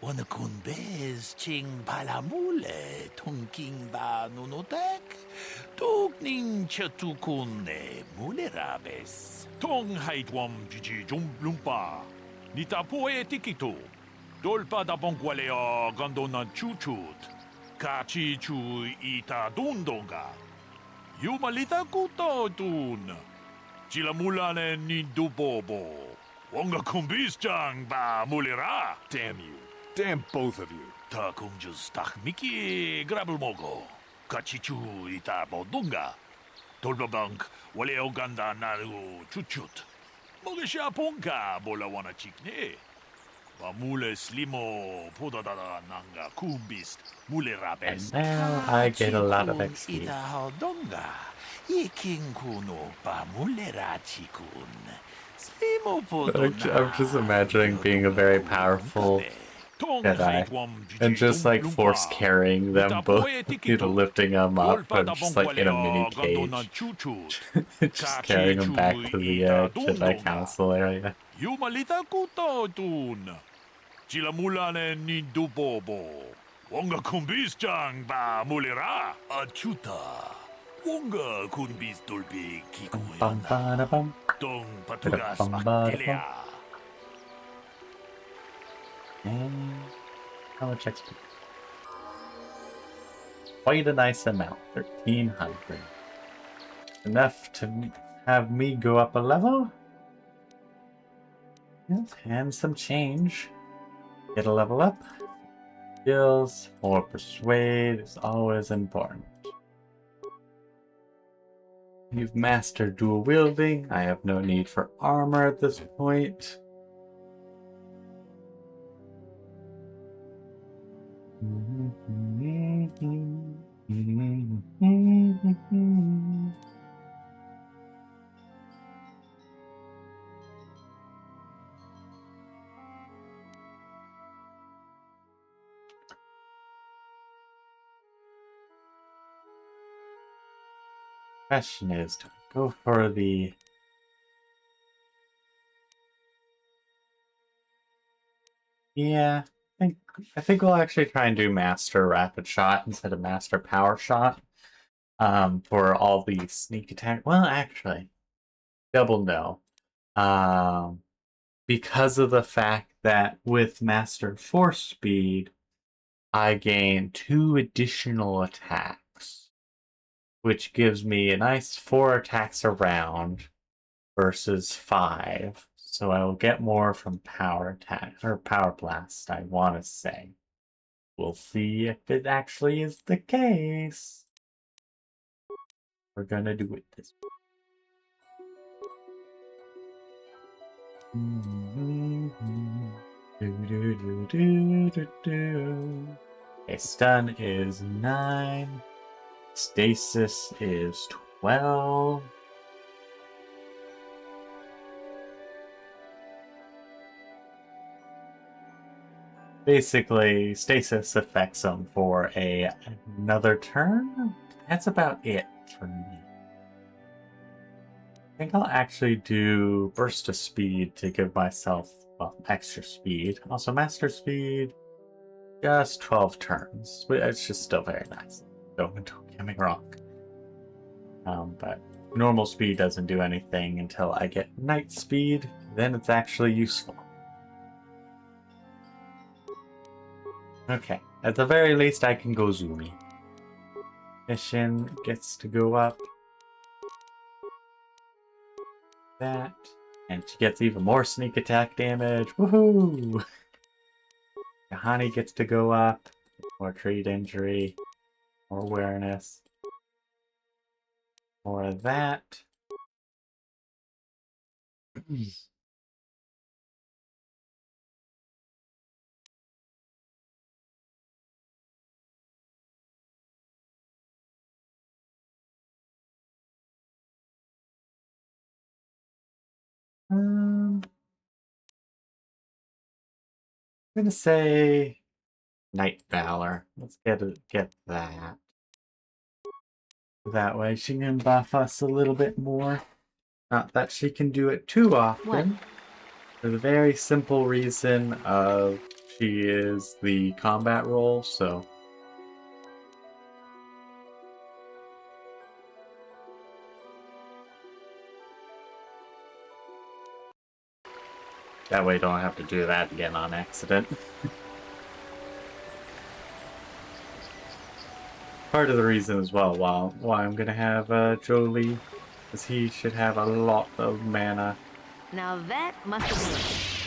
Wana kun bez ching palamule tungking ba nunotek. Tugning chatukune mulerabes. Tong haitwam jiji lumpa. Nita poe tikito. Dolpa da bongwalea gandona chuchut. Kachi chu ita dundonga. Yumalita kuto tun. Chilamulane ni dubobo. Wonga kumbis jang ba mulera. Damn you. Damn both of you. Ta kung jus tak miki grabel mogo. Kachichu ita bodunga. Tolbabank wale o ganda naru chuchut. Moga siya pongka bola wana chikne. Bamule slimo podadada nanga kumbis mulerabes. And now I get a lot of XP. Ita hodonga. Yiking kuno ba mulera chikun. Slimo podona. I'm just imagining being a very powerful Jedi and just like force carrying them both, lifting them up and just like in a mini cage. Just carrying them back to the Jedi Council area. Yumalita kuto tun. Chilamulane ni dubobo. Wonga kumbis jang ba mulera. Achuta. Wonga kumbis dolbi Bum, kikuyana. ba, bum. Dong patugas Bum, ba, bum. magtelea. And how much XP? Quite a nice amount, 1300. Enough to have me go up a level? Yes, and some change. Get a level up. Skills or persuade is always important. You've mastered dual wielding. I have no need for armor at this point. Question is, do I go for the... Yeah, I think we'll actually try and do Master Rapid Shot instead of Master Power Shot. For all the sneak attack. Well, actually, double no. Because of the fact that with Master Force Speed, I gain 2 additional attacks, which gives me a nice 4 attacks a round versus 5. So I will get more from power attack or power blast, I want to say. We'll see if it actually is the case. We're gonna do it this way. Okay, stun is 9. Stasis is 12. Basically, stasis affects them for another turn. That's about it for me. I think I'll actually do Burst of Speed to give myself, well, extra speed. Also, Master Speed, just 12 turns. But it's just still very nice. Don't get me wrong. But normal speed doesn't do anything until I get Night Speed. Then it's actually useful. Okay, at the very least I can go zoomy. Mission gets to go up. That. And she gets even more sneak attack damage. Woohoo! Kahani gets to go up. More treat injury. More awareness. More of that. I'm gonna say Night Valor. Let's get that. That way she can buff us a little bit more. Not that she can do it too often. For the very simple reason of she is the combat role, so. That way you don't have to do that again on accident. Part of the reason as well why I'm gonna have Jolie, is he should have a lot of mana. Now that must have worked.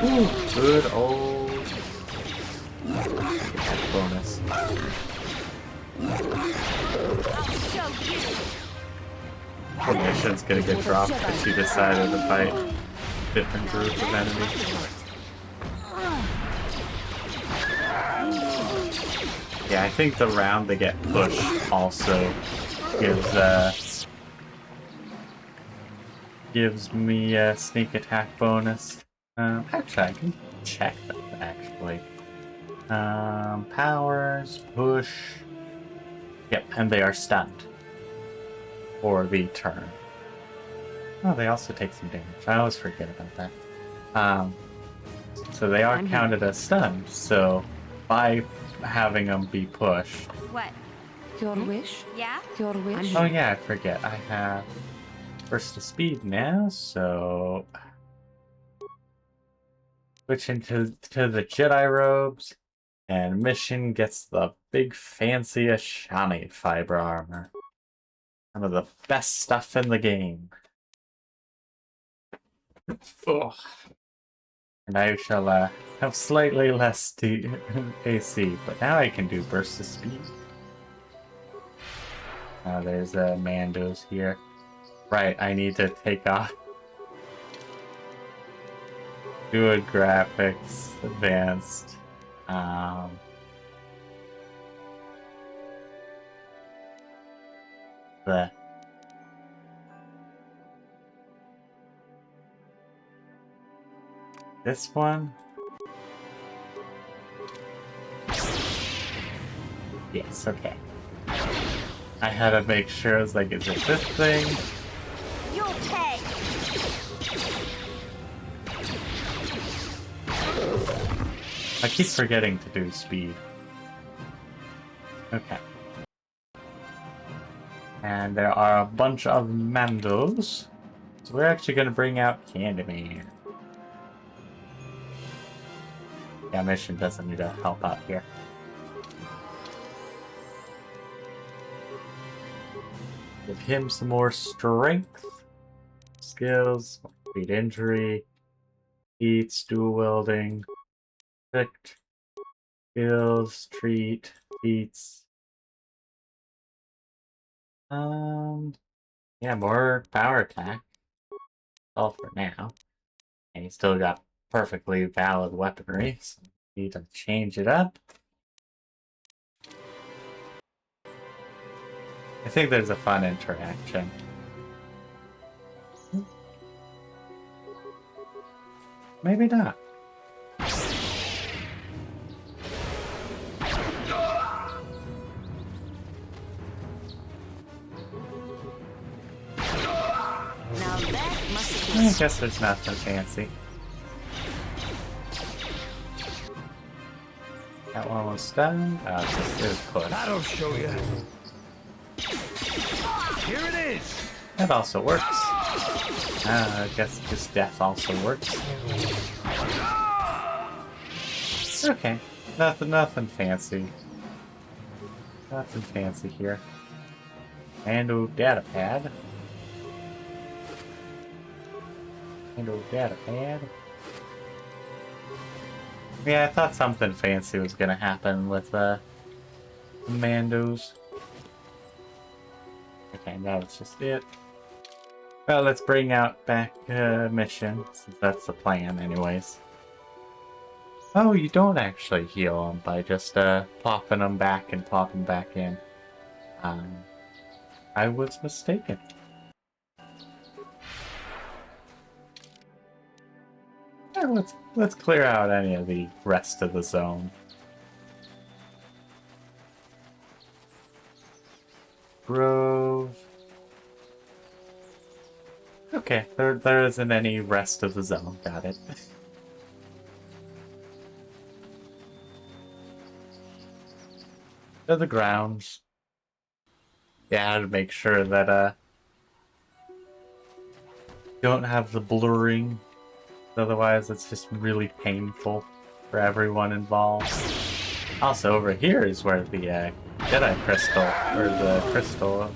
Ooh, good old bonus. Mission's gonna get dropped because she decided to fight a different group of enemies. Yeah, I think the round they get pushed also gives me a sneak attack bonus. Actually, I can check that, actually. Powers, push. Yep, and they are stunned for the turn. Oh, they also take some damage. I always forget about that. So they are counted as stunned, so by having them be pushed. What? Your wish? Yeah? Your wish? Oh yeah, I forget. I have Burst of Speed now, so switching to the Jedi robes, and Mission gets the big fancy Ashani fiber armor. Some of the best stuff in the game. Ugh. And I shall have slightly less AC, but now I can do Burst of Speed. There's Mandos here. Right, I need to take off. Good graphics, advanced. This one? Yes, okay. I had to make sure, I was like, is it this thing? You'll pay! I keep forgetting to do speed. Okay. And there are a bunch of Mandos. So we're actually gonna bring out Candyman. Yeah, Mission doesn't need to help out here. Give him some more strength. Skills, beat injury, eats, dual wielding, tricked, skills, treat, beats. Yeah, more power attack. All for now. And he's still got perfectly valid weaponry, so need to change it up. I think there's a fun interaction. Maybe not. I guess there's nothing fancy. That one was done. It was close. That'll show you. Here it is. That also works. I guess just death also works. Okay, nothing fancy. Nothing fancy here. Mando data pad. Mando data pad. Yeah, I thought something fancy was gonna happen with the Mandos. Okay, now it's just it. Well, let's bring out back Mission, since that's the plan anyways. Oh, you don't actually heal them by just popping them back and popping back in. I was mistaken. Yeah, let's clear out any of the rest of the zone. Grove. Okay, there isn't any rest of the zone. Got it. To the grounds. Yeah, to make sure that don't have the blurring. Otherwise, it's just really painful for everyone involved. Also, over here is where the Jedi crystal, or the crystal.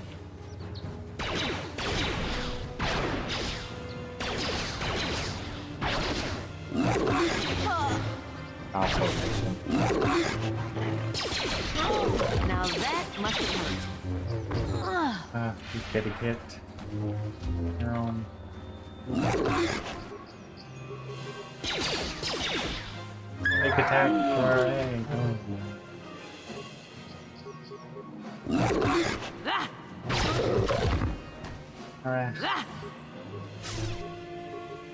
Malformation. Now that must have hurt. Keep getting hit. Make attack for A. Alright.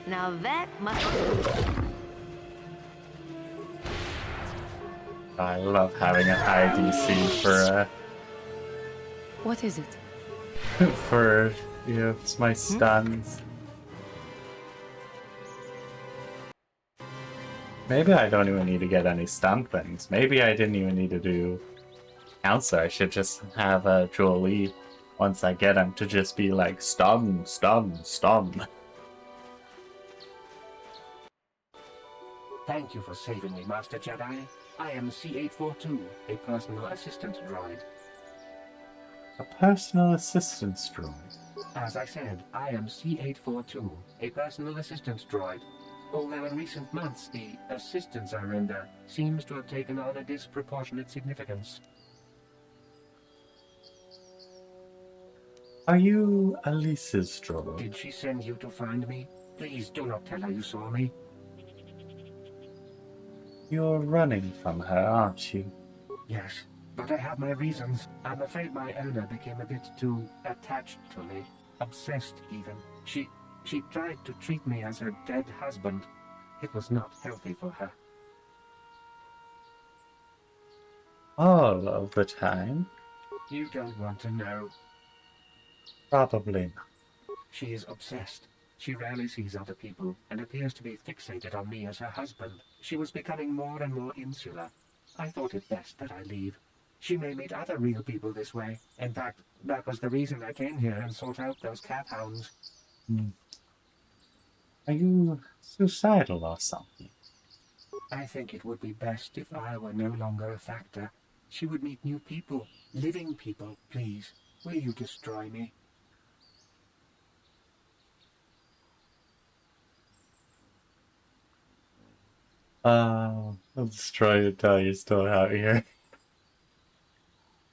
Now that must have hurt. I love having an IDC for What is it? for it's my stuns. Maybe I don't even need to get any stun things. Maybe I didn't even need to do counselor. I should just have a Jolie once I get him to just be like stun, stun, stun. Thank you for saving me, Master Jedi. I am C842, a personal assistant droid. A personal assistance droid. As I said, I am C842, a personal assistant droid. Although in recent months the assistance I render seems to have taken on a disproportionate significance. Are you Alice's droid? Did she send you to find me? Please do not tell her you saw me. You're running from her, aren't you? Yes, but I have my reasons. I'm afraid my owner became a bit too attached to me. Obsessed, even. She tried to treat me as her dead husband. It was not healthy for her. All of the time? You don't want to know. Probably not. She is obsessed. She rarely sees other people and appears to be fixated on me as her husband. She was becoming more and more insular. I thought it best that I leave. She may meet other real people this way. In fact, that was the reason I came here and sought out those cat hounds. Are you suicidal or something? I think it would be best if I were no longer a factor. She would meet new people, living people. Please, will you destroy me? I'll destroy you till you're still out here.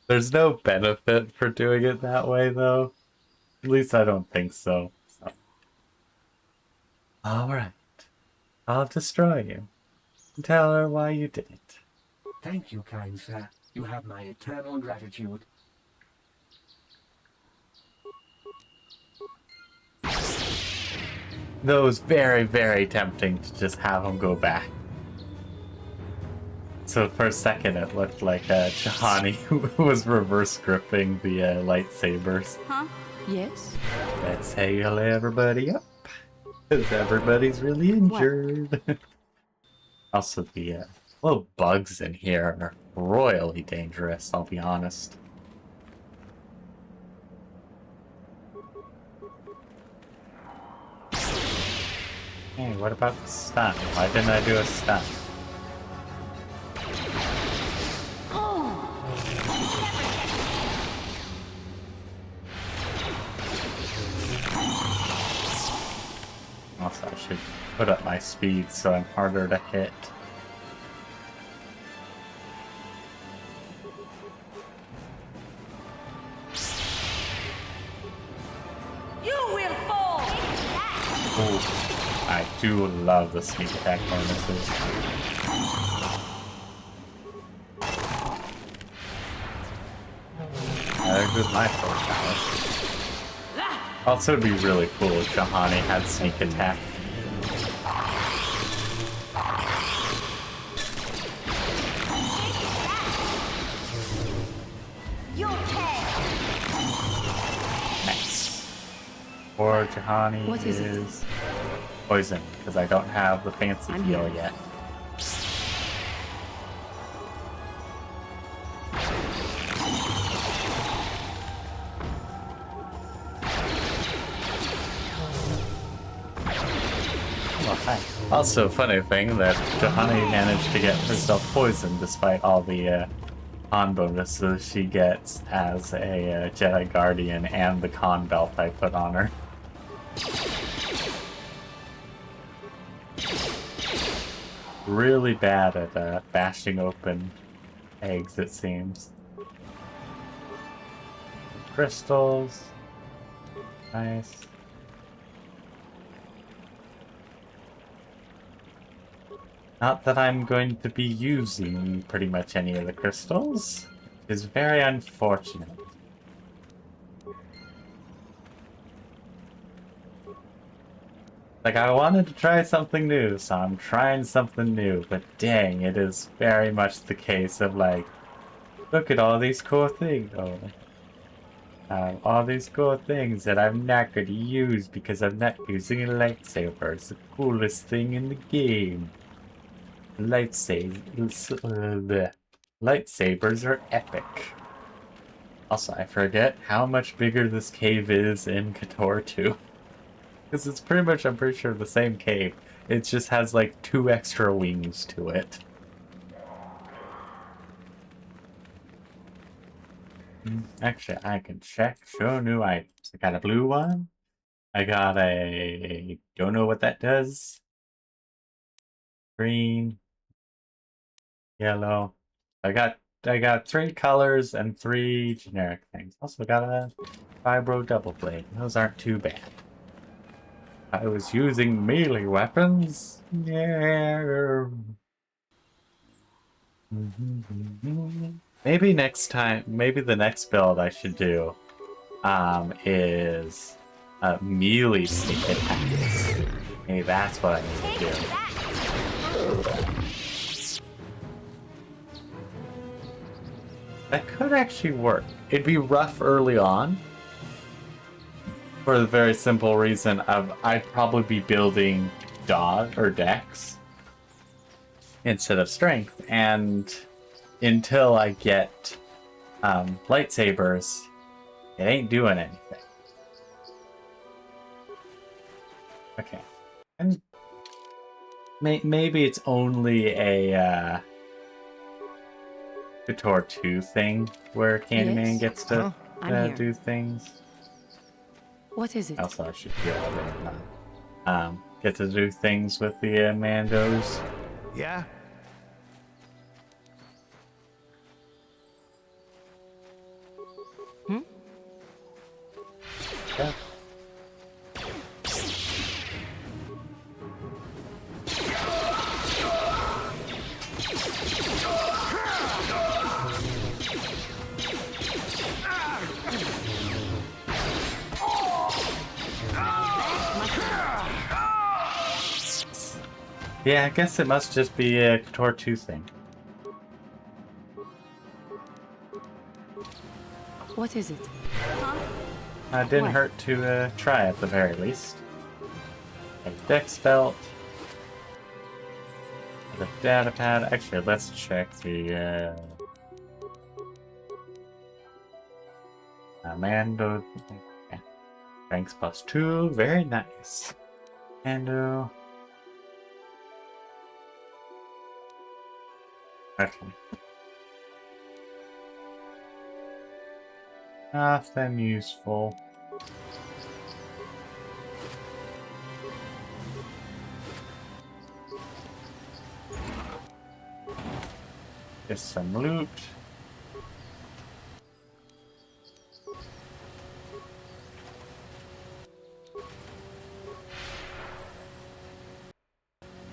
There's no benefit for doing it that way, though. At least I don't think so. Alright. I'll destroy you. Tell her why you did it. Thank you, kind sir. You have my eternal gratitude. Though it was very, very tempting to just have him go back. So for a second it looked like Chihani was reverse gripping the lightsabers. Huh? Yes? Let's heal everybody up. Because everybody's really injured. Also, the little bugs in here are royally dangerous, I'll be honest. Hey, what about the stun? Why didn't I do a stun? Also, I should put up my speed so I'm harder to hit. You will fall! Ooh, I do love the sneak attack bonuses. There goes my sword power. Also, it'd be really cool if Shahani had sneak attack. Nice. Or Jahani What is it? is poison, because I don't have the fancy heal yet. Also, funny thing that Johanny managed to get herself poisoned despite all the con bonuses she gets as a Jedi Guardian and the con belt I put on her. Really bad at bashing open eggs, it seems. Crystals. Nice. Not that I'm going to be using pretty much any of the crystals. It's very unfortunate. Like, I wanted to try something new, so I'm trying something new, but dang, it is very much the case of like, look at all these cool things. All these cool things that I'm not going to use because I'm not using a lightsaber. It's the coolest thing in the game. Lightsabers are epic. Also, I forget how much bigger this cave is in KOTOR 2. Because it's pretty much, I'm pretty sure, the same cave. It just has like 2 extra wings to it. Actually, I can check. Show new items. I got a blue one. I got a... don't know what that does. Green. Yellow. I got 3 colors and 3 generic things. Also got a vibro double blade. Those aren't too bad. I was using melee weapons. Yeah. Maybe next time, maybe the next build I should do is melee sneak attacks. Maybe that's what I need to do. That could actually work. It'd be rough early on, for the very simple reason of I'd probably be building dodge or dex instead of strength, and until I get lightsabers, it ain't doing anything. Okay, And maybe it's only a KOTOR 2 thing where Candyman Yes? gets to I'm here. do things. What is it? Also, I should heal everyone. Get to do things with the Mandos. Yeah? Yeah. Yeah, I guess it must just be a KOTOR 2 thing. What is it? It didn't What? hurt to try at the very least. A dex belt. The data pad. Actually, let's check the Mando. Yeah. Ranks +2. Very nice. Mando. Okay. Nothing useful. Just some loot.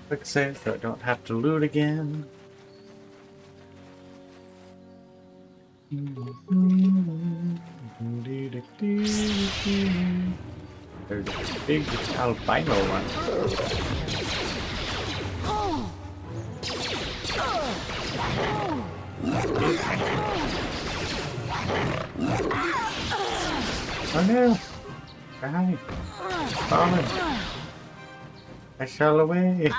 Quick save so I don't have to loot again. There's a big albino one. Oh no! Behind! Falling! I shall away!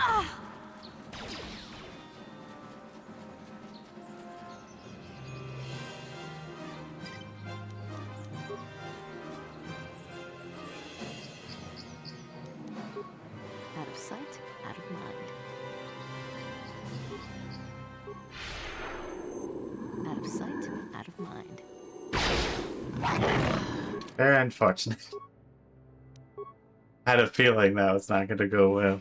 Out of sight, out of mind. Out of sight, out of mind. Very unfortunate. I had a feeling that was not going to go well.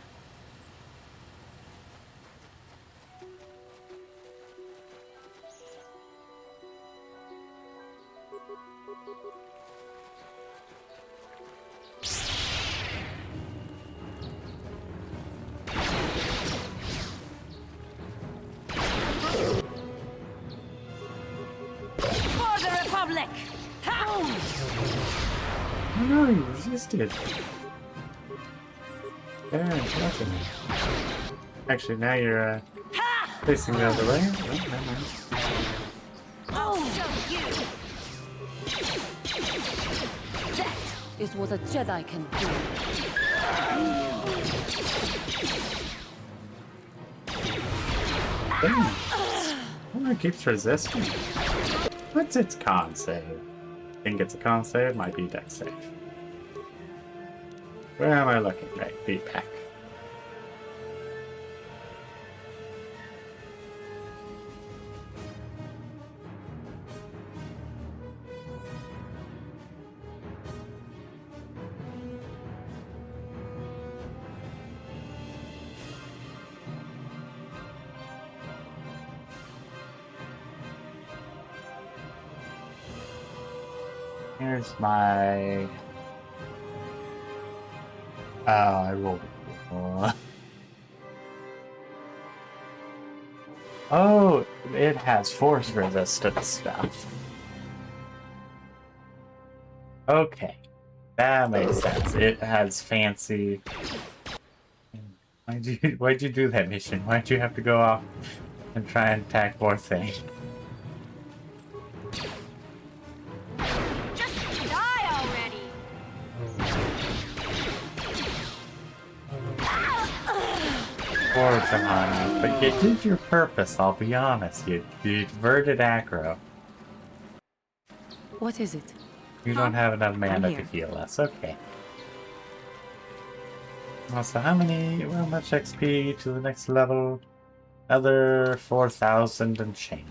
For the Republic! Ha! Oh no, you resisted. Very unfortunate. Actually, now you're facing the other way. Oh, never mind. I'll show you! That is what a Jedi can do. Damn. Oh, it keeps resisting. What's its con save? Think it's a con save, might be dex save. Where am I looking? Right, feedback. Here's my... Oh, I rolled. Oh, it has force resistance stuff. Okay, that makes sense. It has fancy. Why'd you do that mission? Why'd you have to go off and try and attack more things? Just die already! Poor Johanna, but you did your purpose, I'll be honest. You diverted aggro. What is it? You don't have enough mana to here. heal us, okay. So how much XP to the next level? Another 4,000 and change.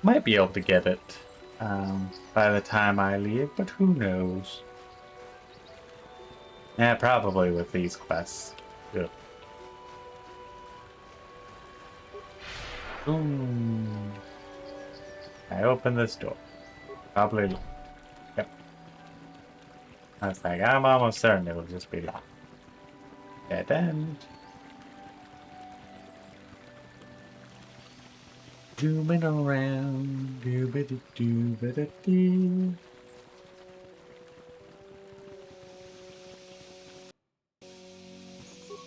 Might be able to get it by the time I leave, but who knows? Yeah, probably with these quests. Yep. Boom. I open this door. Probably locked. Yep. I was like, I'm almost certain it'll just be locked. Dead end. Zooming around. Doo-ba-doo-doo-ba-da-doo.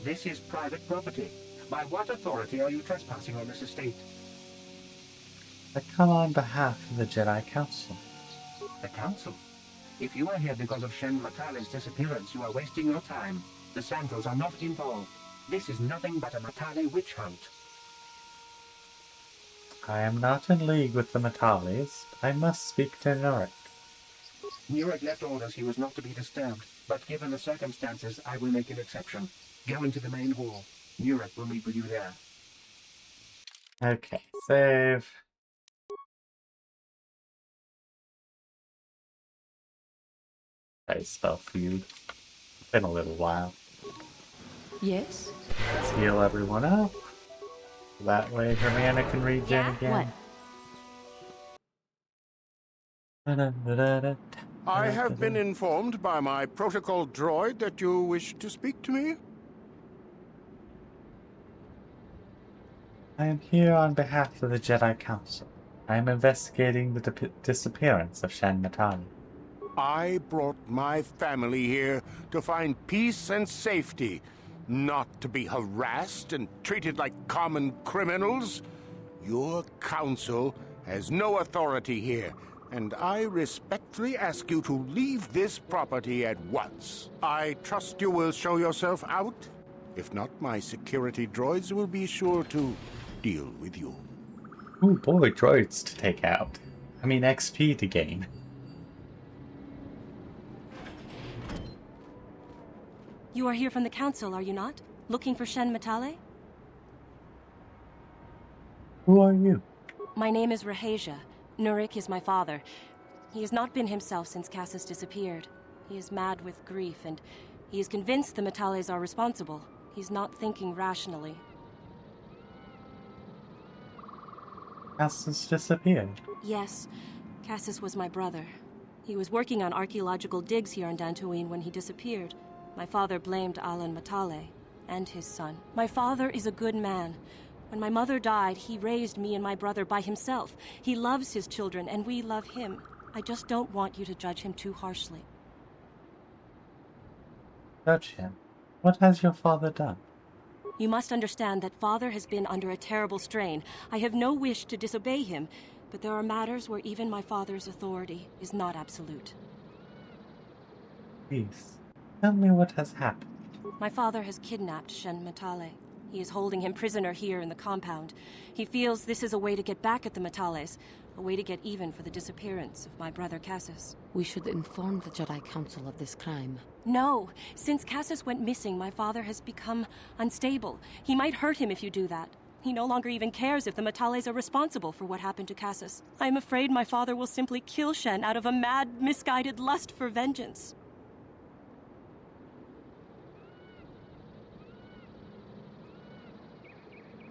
This is private property. By what authority are you trespassing on this estate? I come on behalf of the Jedi Council. The Council? If you are here because of Shen Matale's disappearance, you are wasting your time. The Santos are not involved. This is nothing but a Matale witch hunt. I am not in league with the Matales. I must speak to Nurek. Nurek left orders he was not to be disturbed, but given the circumstances, I will make an exception. Go into the main hall. Nurek will meet with you there. Okay, save. I spell feud. Been a little while. Yes? Let's heal everyone up. That way her mana can regen again. I have been informed by my protocol droid that you wish to speak to me. I am here on behalf of the Jedi Council. I am investigating the disappearance of Shen Matale. I brought my family here to find peace and safety, not to be harassed and treated like common criminals. Your council has no authority here, and I respectfully ask you to leave this property at once. I trust you will show yourself out. If not, my security droids will be sure to deal with you. Ooh, boy, droids to take out. I mean, XP to gain. You are here from the council, are you not? Looking for Shen Matale? Who are you? My name is Rahasia. Nurik is my father. He has not been himself since Cassus disappeared. He is mad with grief, and he is convinced the Matales are responsible. He's not thinking rationally. Cassus disappeared. Yes, Cassus was my brother. He was working on archaeological digs here in Dantooine when he disappeared. My father blamed Alan Matale and his son. My father is a good man. When my mother died, he raised me and my brother by himself. He loves his children, and we love him. I just don't want you to judge him too harshly. Judge him? What has your father done? You must understand that father has been under a terrible strain. I have no wish to disobey him, but there are matters where even my father's authority is not absolute. Please, tell me what has happened. My father has kidnapped Shen Matale. He is holding him prisoner here in the compound. He feels this is a way to get back at the Matales, a way to get even for the disappearance of my brother Cassus. We should inform the Jedi Council of this crime. No. Since Cassus went missing, my father has become unstable. He might hurt him if you do that. He no longer even cares if the Matales are responsible for what happened to Cassus. I am afraid my father will simply kill Shen out of a mad, misguided lust for vengeance.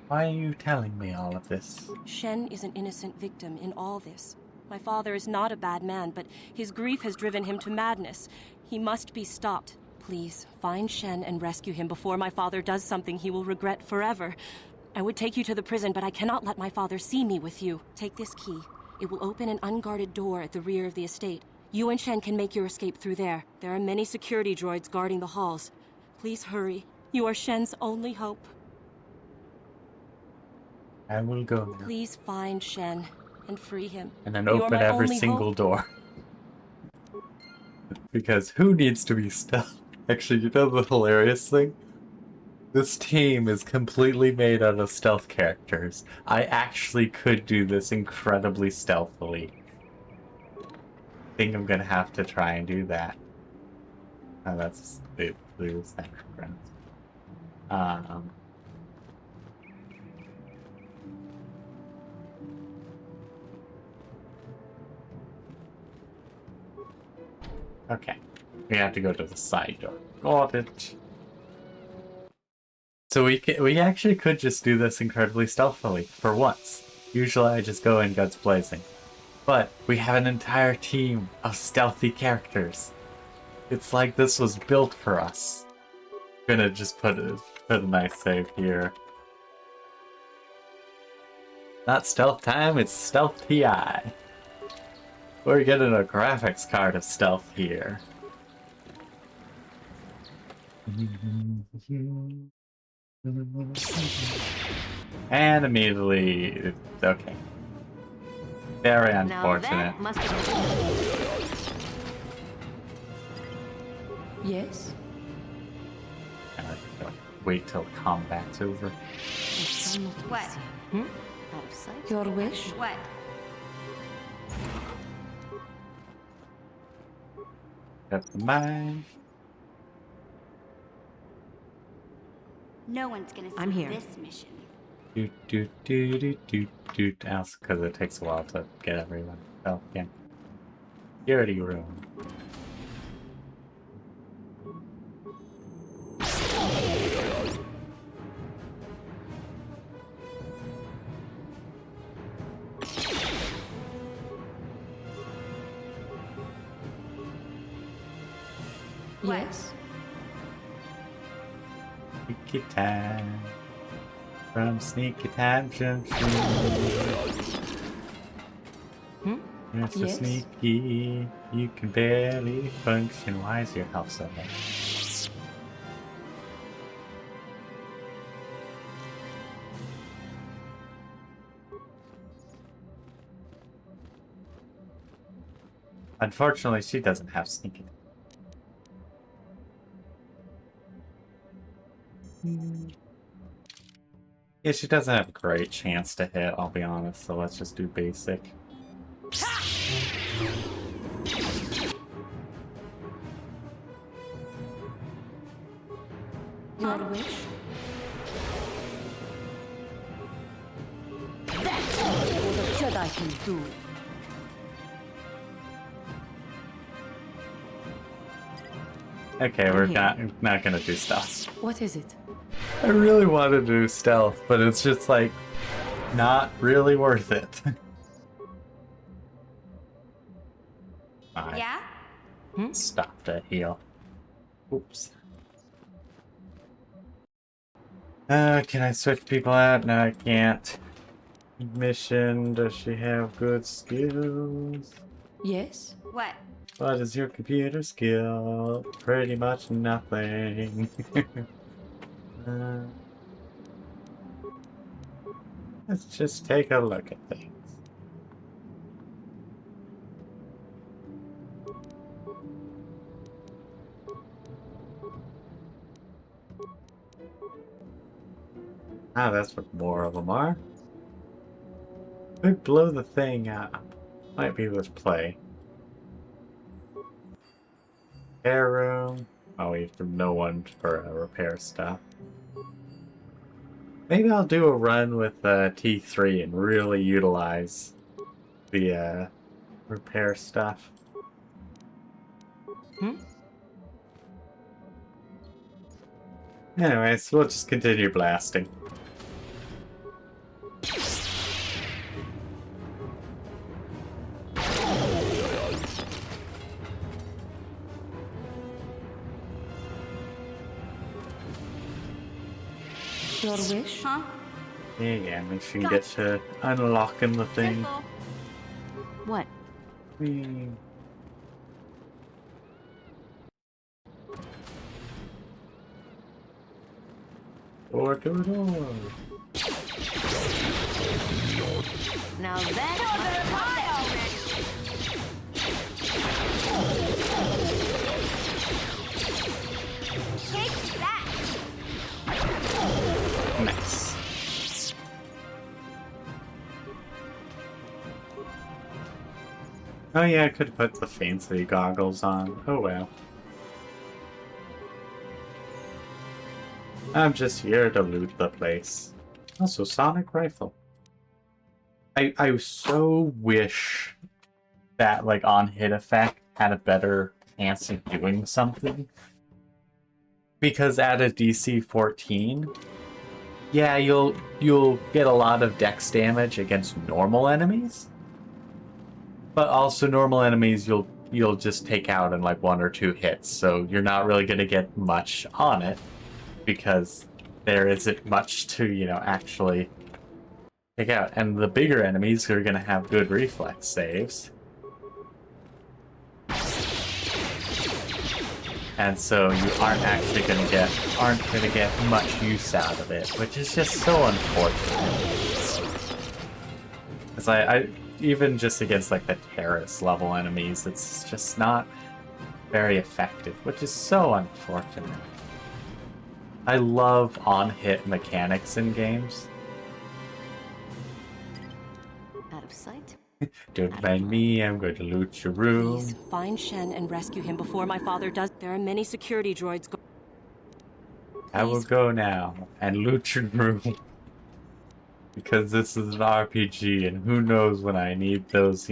Why are you telling me all of this? Shen is an innocent victim in all this. My father is not a bad man, but his grief has driven him to madness. He must be stopped. Please, find Shen and rescue him before my father does something he will regret forever. I would take you to the prison, but I cannot let my father see me with you. Take this key. It will open an unguarded door at the rear of the estate. You and Shen can make your escape through there. There are many security droids guarding the halls. Please hurry. You are Shen's only hope. I will go now. Please find Shen and free him. And then You are open my every only single hope. door. Because who needs to be stealth? Actually, you know the hilarious thing? This team is completely made out of stealth characters. I actually could do this incredibly stealthily. I think I'm gonna have to try and do that. Oh, that's they lose that background. Um. Okay, we have to go to the side door. Got it. So we actually could just do this incredibly stealthily for once. Usually I just go in guns blazing, but we have an entire team of stealthy characters. It's like this was built for us. I'm gonna just put a nice save here. Not stealth time, it's stealth TI. We're getting a graphics card of stealth here. And immediately, okay. Very unfortunate. Yes? Wait till combat's over. What? Hmm? Your wish? What? Never mind. No one's gonna see I'm here. this mission. Else, because it takes a while to get everyone. Oh, yeah. Security room. Yes? Sneaky time. From Sneaky Time Junction. Hmm? You're so Yes? sneaky, you can barely function. Why is your health so low? Unfortunately, she doesn't have sneaky. Yeah, she doesn't have a great chance to hit, I'll be honest, so let's just do basic. Your wish? That's all the Jedi can do. Okay, we're not gonna do stealth. What is it? I really want to do stealth, but it's just like not really worth it. I Yeah? stopped at heal. Oops. Can I switch people out? No, I can't. Mission, does she have good skills? Yes? What? What is your computer skill? Pretty much nothing. Let's just take a look at things. Ah, that's what more of them are. Could blow the thing up. Might be this play. Repair room. Oh, we have no one for repair stuff. Maybe I'll do a run with T3 and really utilize the repair stuff. Anyways, we'll just continue blasting. Your wish? Huh? Yeah, make sure you get to unlocking the thing. Simple. What? Door to door. Now that's the pie already. Take that. Nice. Oh yeah, I could put the fancy goggles on. Oh well. I'm just here to loot the place. Also, sonic rifle. I so wish that like on hit effect had a better chance of doing something. Because at a DC 14, yeah, you'll get a lot of dex damage against normal enemies. But also normal enemies you'll just take out in like 1 or 2 hits, so you're not really gonna get much on it because there isn't much to, actually take out. And the bigger enemies are gonna have good reflex saves. And so you aren't actually gonna get much use out of it, which is just so unfortunate. Because I even just against like the terrorist level enemies, it's just not very effective, which is so unfortunate. I love on-hit mechanics in games. Out of sight. Don't mind me, I'm going to loot your room. Please, find Shen and rescue him before my father does. There are many security droids I will go now and loot your room. Because this is an RPG, and who knows when I need those,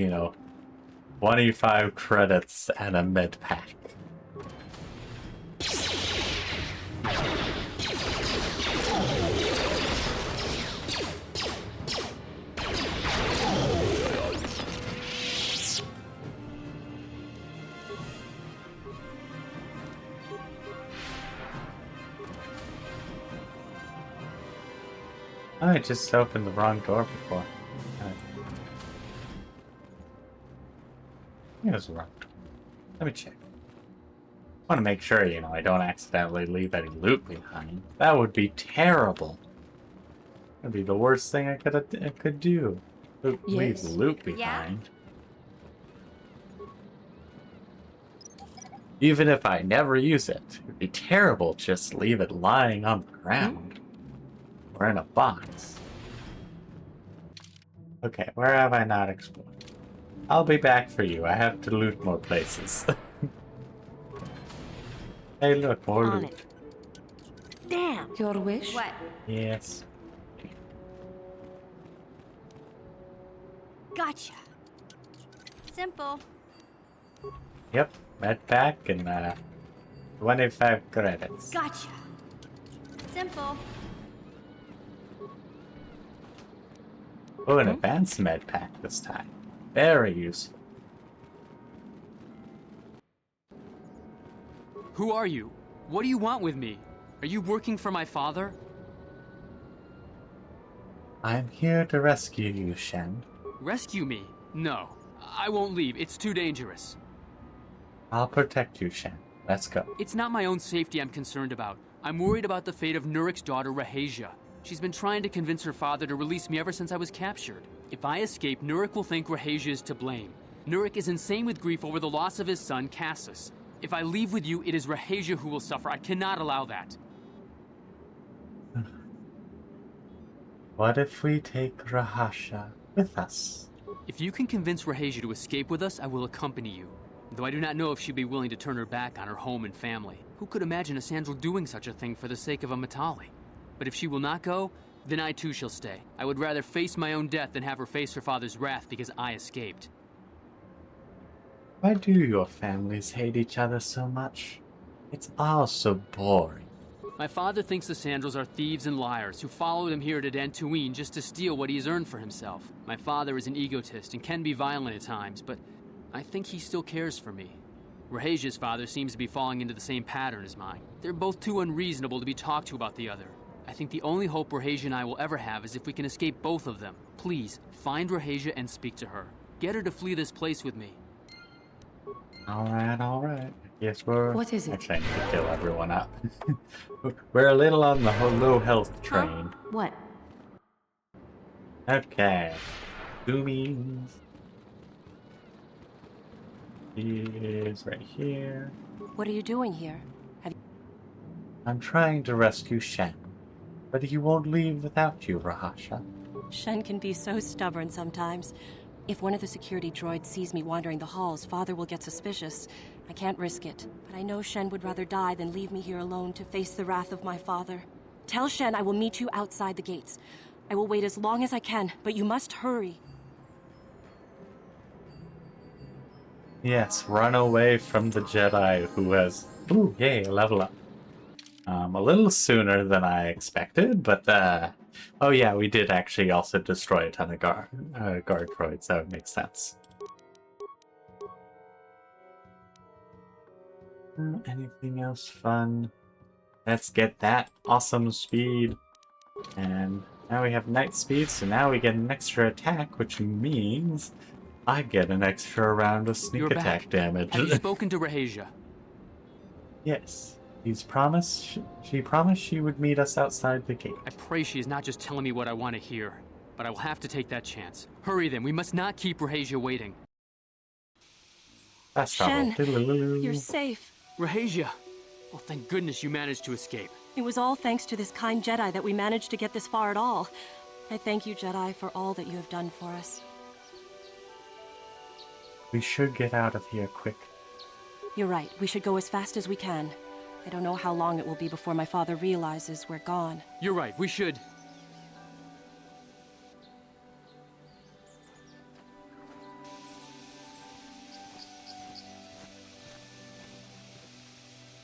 25 credits and a med pack. I just opened the wrong door before. It was the wrong door. Let me check. I want to make sure, I don't accidentally leave any loot behind. That would be terrible. That'd be the worst thing I could do. Leave loot behind. Even if I never use it, it'd be terrible to just leave it lying on the ground. Or in a box. Okay, where have I not explored? I'll be back for you. I have to loot more places. Hey, look, more On loot. it. Damn. Your wish? What? Yes. Gotcha. Simple. Yep, med pack and 25 credits. Gotcha. Simple. Oh, an advanced med pack this time. Very useful. Who are you? What do you want with me? Are you working for my father? I'm here to rescue you, Shen. Rescue me? No. I won't leave. It's too dangerous. I'll protect you, Shen. Let's go. It's not my own safety I'm concerned about. I'm worried about the fate of Nurik's daughter, Rahasia. She's been trying to convince her father to release me ever since I was captured. If I escape, Nurik will think Rahasia is to blame. Nurik is insane with grief over the loss of his son, Cassus. If I leave with you, it is Rahasia who will suffer. I cannot allow that. What if we take Rahasia with us? If you can convince Rahasia to escape with us, I will accompany you. Though I do not know if she'd be willing to turn her back on her home and family. Who could imagine a Sandral doing such a thing for the sake of a Matali? But if she will not go, then I too shall stay. I would rather face my own death than have her face her father's wrath because I escaped. Why do your families hate each other so much? It's all so boring. My father thinks the Sandrals are thieves and liars who followed him here to Dantooine just to steal what he has earned for himself. My father is an egotist and can be violent at times, but I think he still cares for me. Rahasia's father seems to be falling into the same pattern as mine. They're both too unreasonable to be talked to about the other. I think the only hope Rahasia and I will ever have is if we can escape both of them. Please, find Rahasia and speak to her. Get her to flee this place with me. Alright. Yes, we're... What is it? Actually, I need to fill everyone up. We're a little on the low health train. What? Okay. Zoomies. He is right here. What are you doing here? I'm trying to rescue Shen, but he won't leave without you, Rahasia. Shen can be so stubborn sometimes. If one of the security droids sees me wandering the halls, Father will get suspicious. I can't risk it, but I know Shen would rather die than leave me here alone to face the wrath of my father. Tell Shen I will meet you outside the gates. I will wait as long as I can, but you must hurry. Yes, run away from the Jedi who has... Ooh, yay, level up. A little sooner than I expected, but oh yeah, we did actually also destroy a ton of guard droids. That would make sense. Anything else fun? Let's get that awesome speed. And now we have night speed, so now we get an extra attack, which means I get an extra round of sneak You're attack back. damage. Have you spoken to Rahasia? Yes. She promised she would meet us outside the gate. I pray she is not just telling me what I want to hear, but I will have to take that chance. Hurry then, we must not keep Rahasia waiting. Fast Shen, travel. you're safe. Rahasia! Oh, thank goodness you managed to escape. It was all thanks to this kind Jedi that we managed to get this far at all. I thank you, Jedi, for all that you have done for us. We should get out of here quick. You're right, we should go as fast as we can. I don't know how long it will be before my father realizes we're gone. You're right, we should.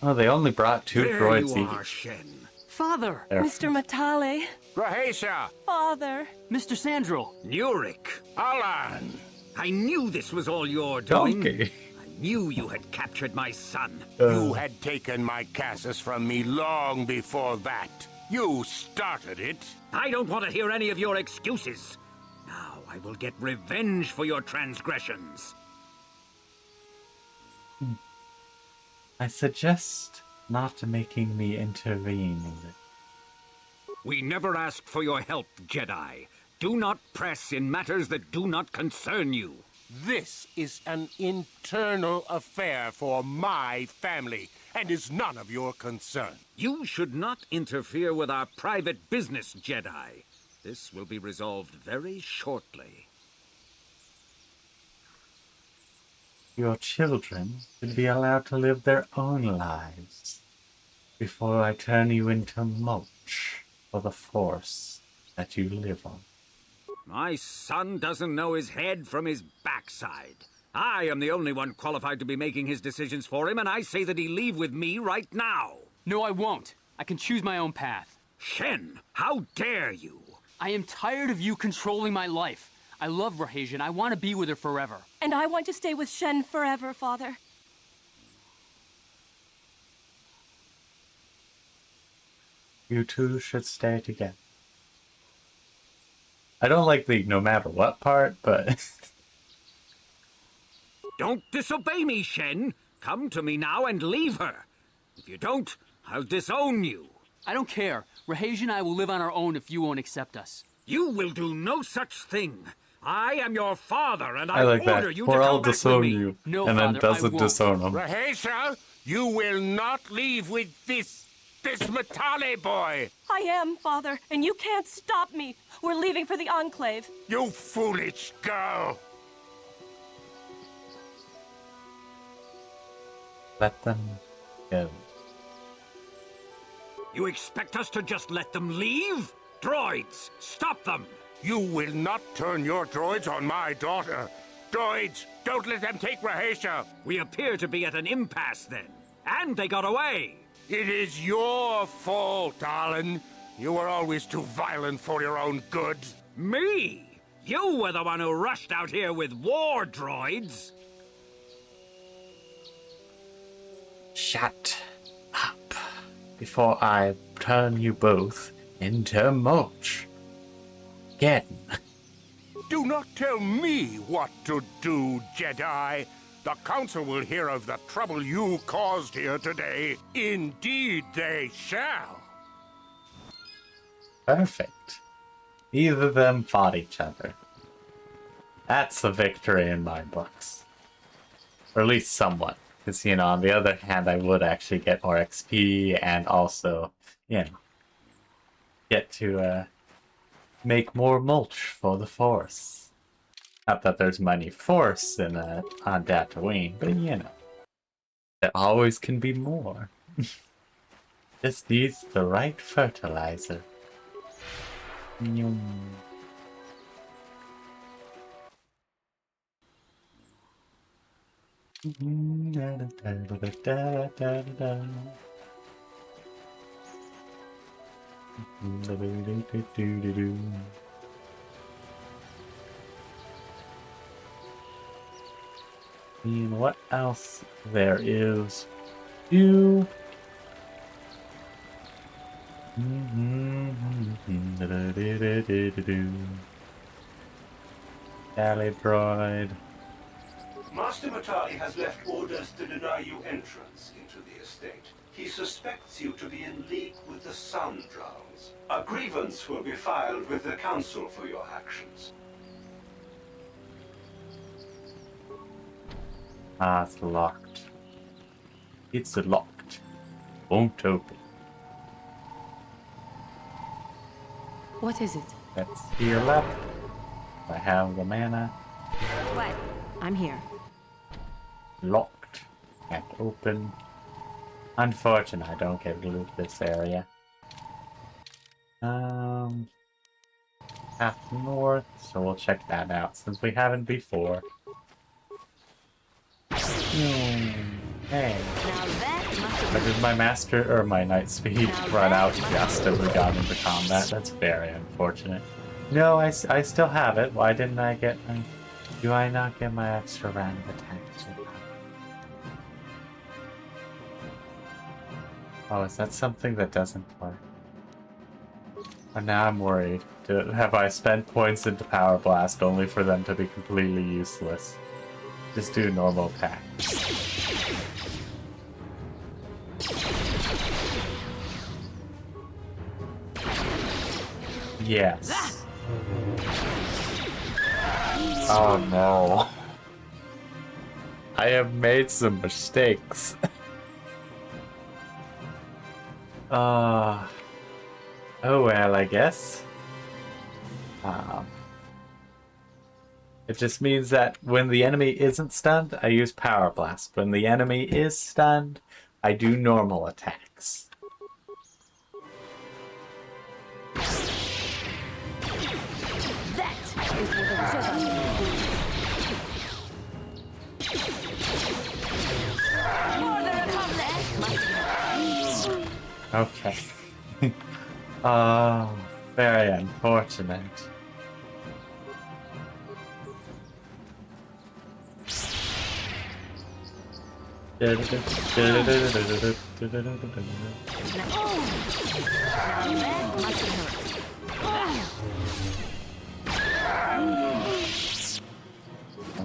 Oh, they only brought 2 There droids you are, each. Shen. Father! There. Mr. Matale, Rahasia! Father. Mr. Sandro! Nurik! Alan! I knew this was all your doing. Donkey. I knew you had captured my son. You had taken my Cassus from me long before that. You started it. I don't want to hear any of your excuses. Now I will get revenge for your transgressions. I suggest not making me intervene in it. We never asked for your help, Jedi. Do not press in matters that do not concern you. This is an internal affair for my family, and is none of your concern. You should not interfere with our private business, Jedi. This will be resolved very shortly. Your children should be allowed to live their own lives before I turn you into mulch for the Force that you live on. My son doesn't know his head from his backside. I am the only one qualified to be making his decisions for him, and I say that he leave with me right now. No, I won't. I can choose my own path. Shen, how dare you? I am tired of you controlling my life. I love Rahasia and I want to be with her forever. And I want to stay with Shen forever, Father. You two should stay together. I don't like the no matter what part, but... Don't disobey me, Shen. Come to me now and leave her. If you don't, I'll disown you. I don't care. Rahasia and I will live on our own if you won't accept us. You will do no such thing. I am your father, and I I like order that. you Or to I'll come back with disown me. you, No, and then Father, I doesn't won't. disown him. Rahasia, you will not leave with this Matale boy. I am, Father, and you can't stop me. We're leaving for the Enclave. You foolish girl. Let them go. You expect us to just let them leave? Droids, stop them! You will not turn your droids on my daughter. Droids, don't let them take Rahasia. We appear to be at an impasse then. And they got away. It is your fault, Alan. You were always too violent for your own good. Me? You were the one who rushed out here with war droids. Shut up before I turn you both into mulch. Again. Do not tell me what to do, Jedi. The Council will hear of the trouble you caused here today. Indeed they shall. Perfect. Either of them fought each other. That's a victory in my books. Or at least somewhat. Because, you know, on the other hand, I would actually get more XP and also, you know, get to make more mulch for the Force. Not that there's money Force in on Dantooine, but you know, there always can be more. This needs the right fertilizer. Nyum. And what else there is to Alley droid. Master Matali has left orders to deny you entrance into the estate. He suspects you to be in league with the Sun Drowns. A grievance will be filed with the Council for your actions. Ah, it's locked. It's locked. Won't open. What is it? Let's heal up. I have the mana. What? I'm here. Locked. Can't open. Unfortunate I don't get to loot this area. Half north, so we'll check that out since we haven't before. Hey. But did my master or my knight speed run out just as we got into combat? That's very unfortunate. No, I still have it. Why didn't I get my... Do I not get my extra round of attacks? Oh, is that something that doesn't work? Oh, now I'm worried. Have I spent points into Power Blast only for them to be completely useless? Just do normal attack. Yes. Oh no. I have made some mistakes. Oh well, I guess. It just means that when the enemy isn't stunned, I use Power Blast. When the enemy is stunned, I do normal attacks. Okay. Very unfortunate. And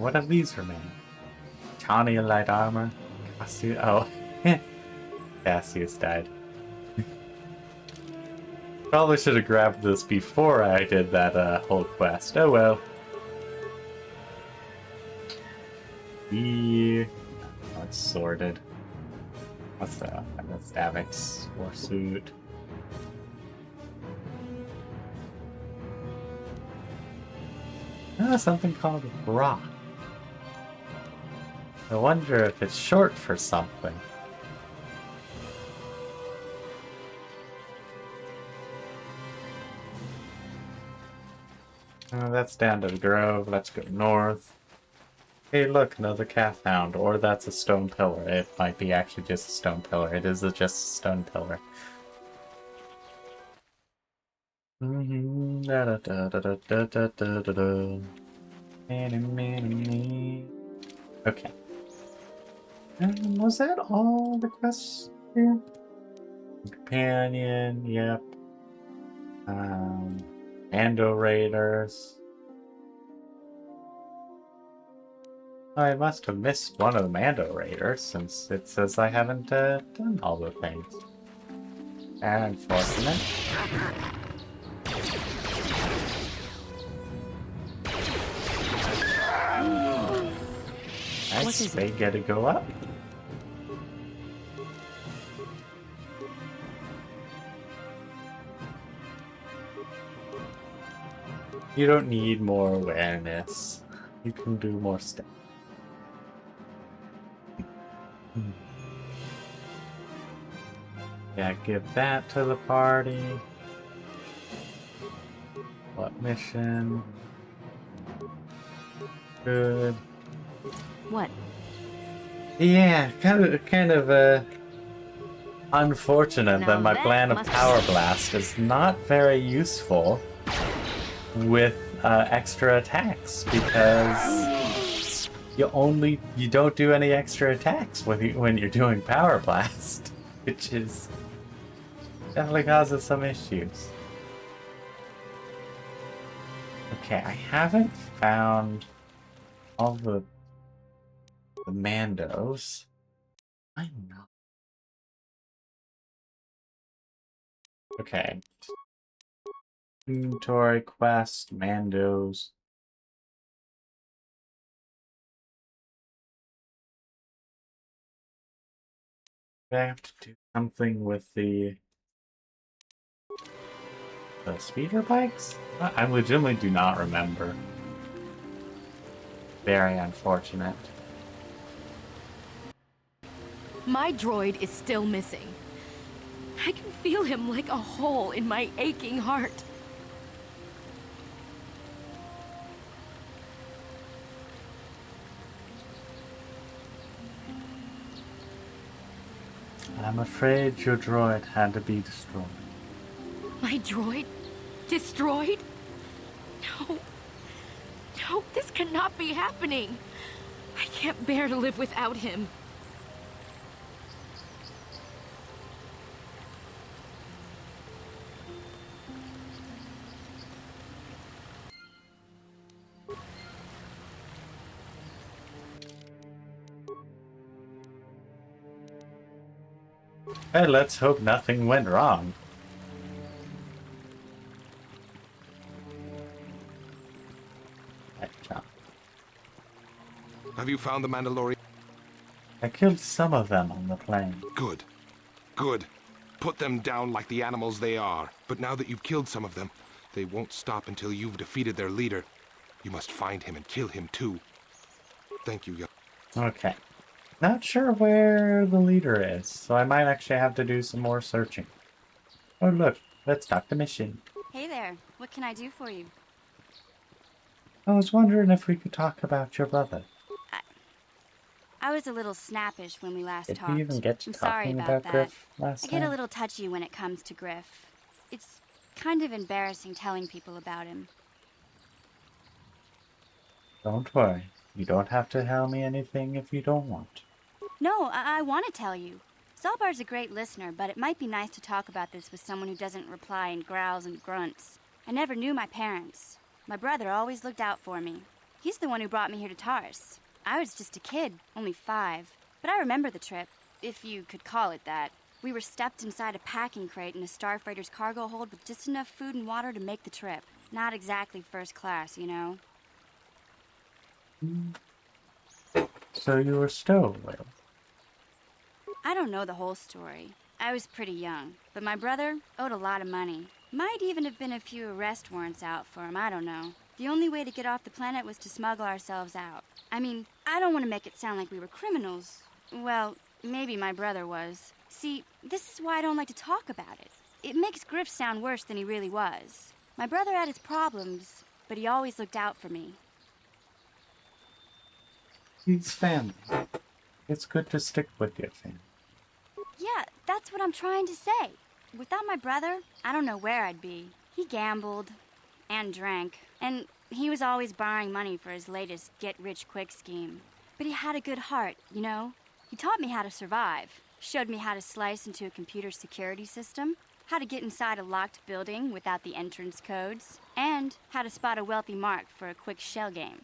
what of these remain? Tawny light armor. Cassius. Oh, Cassius died. Probably should have grabbed this before I did that whole quest. Oh well. That's sorted. What's that? That's Davix Warsuit. Something called Rock. I wonder if it's short for something. That's down to the grove. Let's go north. Hey, look, another calf hound. Or that's a stone pillar. It might be actually just a stone pillar. It is just a stone pillar. Okay. Was that all the quests here? Companion, yep. Mando Raiders. I must have missed one of the Mando Raiders since it says I haven't done all the things. Unfortunate. Nice, they get to go up. You don't need more awareness. You can do more stuff. Yeah, give that to the party. What mission? Good. What? Yeah, kind of unfortunate that Now my that plan of must Power Blast is not very useful with extra attacks because you don't do any extra attacks when you're doing Power Blast, which is definitely causes some issues. Okay, I haven't found all the Mandos. I know. Okay. Inventory quest, Mandos. I have to do something with the speeder bikes? I legitimately do not remember. Very unfortunate. My droid is still missing. I can feel him like a hole in my aching heart. I'm afraid your droid had to be destroyed. My droid? Destroyed? No. No, this cannot be happening. I can't bear to live without him. Hey, let's hope nothing went wrong. Have you found the Mandalorian? I killed some of them on the plane. Good. Good. Put them down like the animals they are. But now that you've killed some of them, they won't stop until you've defeated their leader. You must find him and kill him too. Thank you, young. Okay. Not sure where the leader is, so I might actually have to do some more searching. Oh look, let's start the mission. Hey there. What can I do for you? I was wondering if we could talk about your brother. I was a little snappish when we last Did talked. we even get to I'm sorry talking about about that. Griff last I get a time? little touchy when it comes to Griff. It's kind of embarrassing telling people about him. Don't worry. You don't have to tell me anything if you don't want. No, I want to tell you. Zalbar's a great listener, but it might be nice to talk about this with someone who doesn't reply in growls and grunts. I never knew my parents. My brother always looked out for me. He's the one who brought me here to Tars. I was just a kid, only 5. But I remember the trip, if you could call it that. We were stuffed inside a packing crate in a starfreighter's cargo hold with just enough food and water to make the trip. Not exactly first class, you know? So you were stowaway. I don't know the whole story. I was pretty young, but my brother owed a lot of money. Might even have been a few arrest warrants out for him, I don't know. The only way to get off the planet was to smuggle ourselves out. I mean, I don't want to make it sound like we were criminals. Well, maybe my brother was. See, this is why I don't like to talk about it. It makes Griff sound worse than he really was. My brother had his problems, but he always looked out for me. He's family. It's good to stick with your family. Yeah, that's what I'm trying to say. Without my brother, I don't know where I'd be. He gambled and drank, and he was always borrowing money for his latest get-rich-quick scheme. But he had a good heart, you know? He taught me how to survive, showed me how to slice into a computer security system, how to get inside a locked building without the entrance codes, and how to spot a wealthy mark for a quick shell game.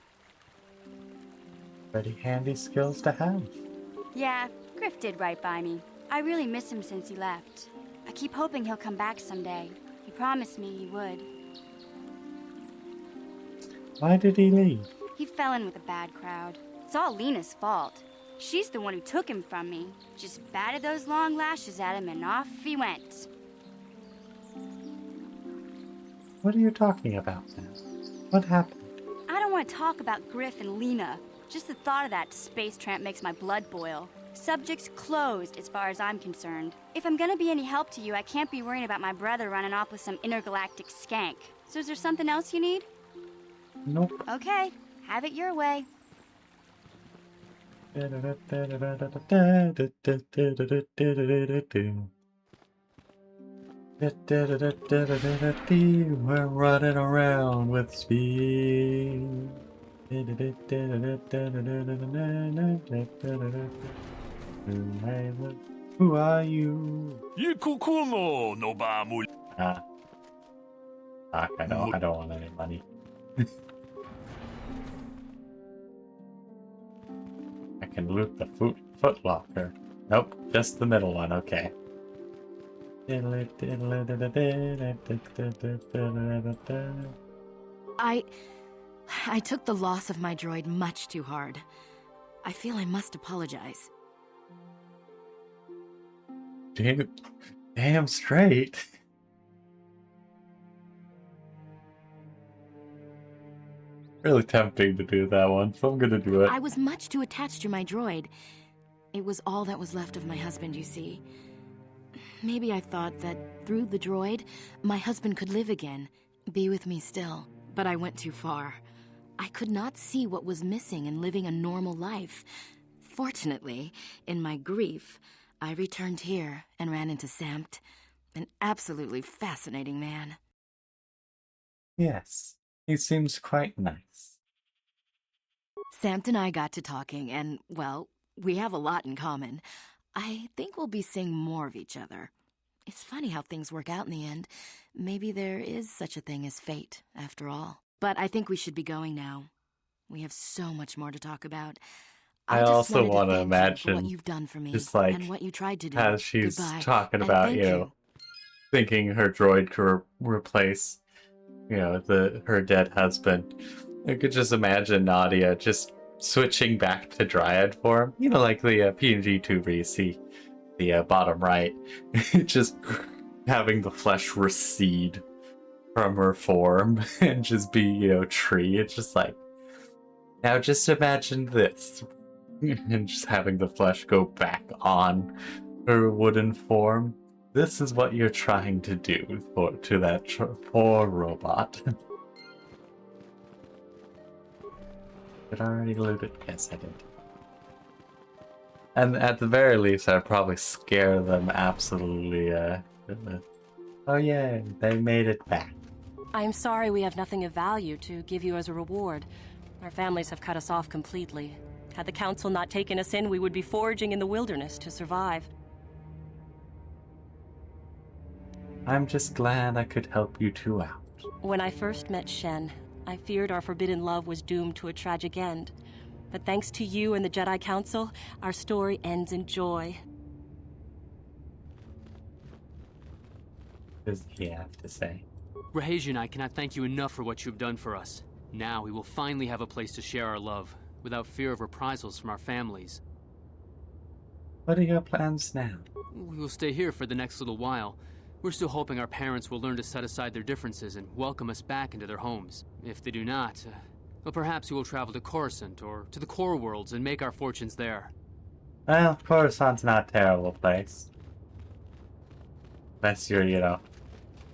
Pretty handy skills to have. Yeah, Griff did right by me. I really miss him since he left. I keep hoping he'll come back someday. He promised me he would. Why did he leave? He fell in with a bad crowd. It's all Lena's fault. She's the one who took him from me. Just batted those long lashes at him and off he went. What are you talking about now? What happened? I don't want to talk about Griff and Lena. Just the thought of that space tramp makes my blood boil. Subject's closed as far as I'm concerned. If I'm gonna be any help to you, I can't be worrying about my brother running off with some intergalactic skank. So is there something else you need? Nope. Okay, have it your way. We're running around with speed. Who are you? Ikukumo no ba muli. Fuck, I don't want any money. I can loot the foot locker. Nope, just the middle one, okay. I took the loss of my droid much too hard. I feel I must apologize. Damn straight. Really tempting to do that one, so I'm gonna do it. I was much too attached to my droid. It was all that was left of my husband, you see. Maybe I thought that through the droid, my husband could live again, be with me still. But I went too far. I could not see what was missing in living a normal life. Fortunately, in my grief, I returned here and ran into Samt, an absolutely fascinating man. Yes, he seems quite nice. Samt and I got to talking, and, well, we have a lot in common. I think we'll be seeing more of each other. It's funny how things work out in the end. Maybe there is such a thing as fate, after all. But I think we should be going now. We have so much more to talk about. I just also wanted want to thank you for what imagine, you've done for me, just like, and what you tried to do. as she's Goodbye, talking and about, thank you know, thinking her droid could replace, you know, her dead husband. I could just imagine Nadia just switching back to Dryad form. You know, like the PNG tuber you see, the bottom right. Just having the flesh recede from her form and just be, you know, tree. It's just like, now just imagine this. And just having the flesh go back on her wooden form. This is what you're trying to do to that poor robot. Did I already loot it? Yes, I did. And at the very least, I'd probably scare them absolutely, oh yeah, they made it back. I'm sorry we have nothing of value to give you as a reward. Our families have cut us off completely. Had the council not taken us in, we would be foraging in the wilderness to survive. I'm just glad I could help you two out. When I first met Shen, I feared our forbidden love was doomed to a tragic end. But thanks to you and the Jedi Council, our story ends in joy. What does he have to say? Raheji and I cannot thank you enough for what you have done for us. Now we will finally have a place to share our love, without fear of reprisals from our families. What are your plans now? We will stay here for the next little while. We're still hoping our parents will learn to set aside their differences and welcome us back into their homes. If they do not, well, perhaps we will travel to Coruscant or to the core worlds and make our fortunes there. Well, Coruscant's not a terrible place. Unless you're, you know,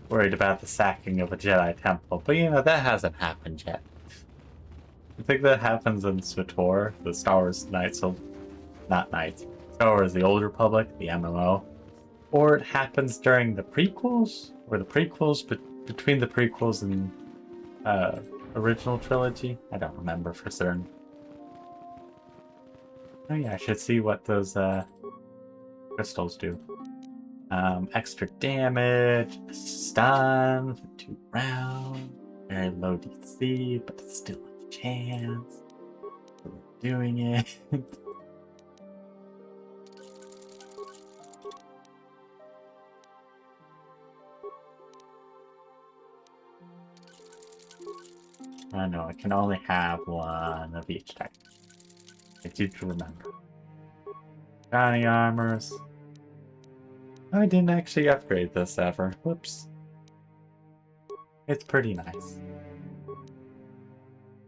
worried about the sacking of a Jedi temple. But, you know, that hasn't happened yet. I think that happens in SWTOR, the Star Wars Knights of... Not Knights. Star Wars The Old Republic, the MMO. Or it happens during the prequels? Or the prequels, but between the prequels and original trilogy? I don't remember for certain. Oh yeah, I should see what those crystals do. Extra damage, stun for 2 rounds, very low DC, but it's still a chance. We're doing it. I know, I can only have one of each type. It's easy to remember. Bounty armors. I didn't actually upgrade this ever. Whoops. It's pretty nice.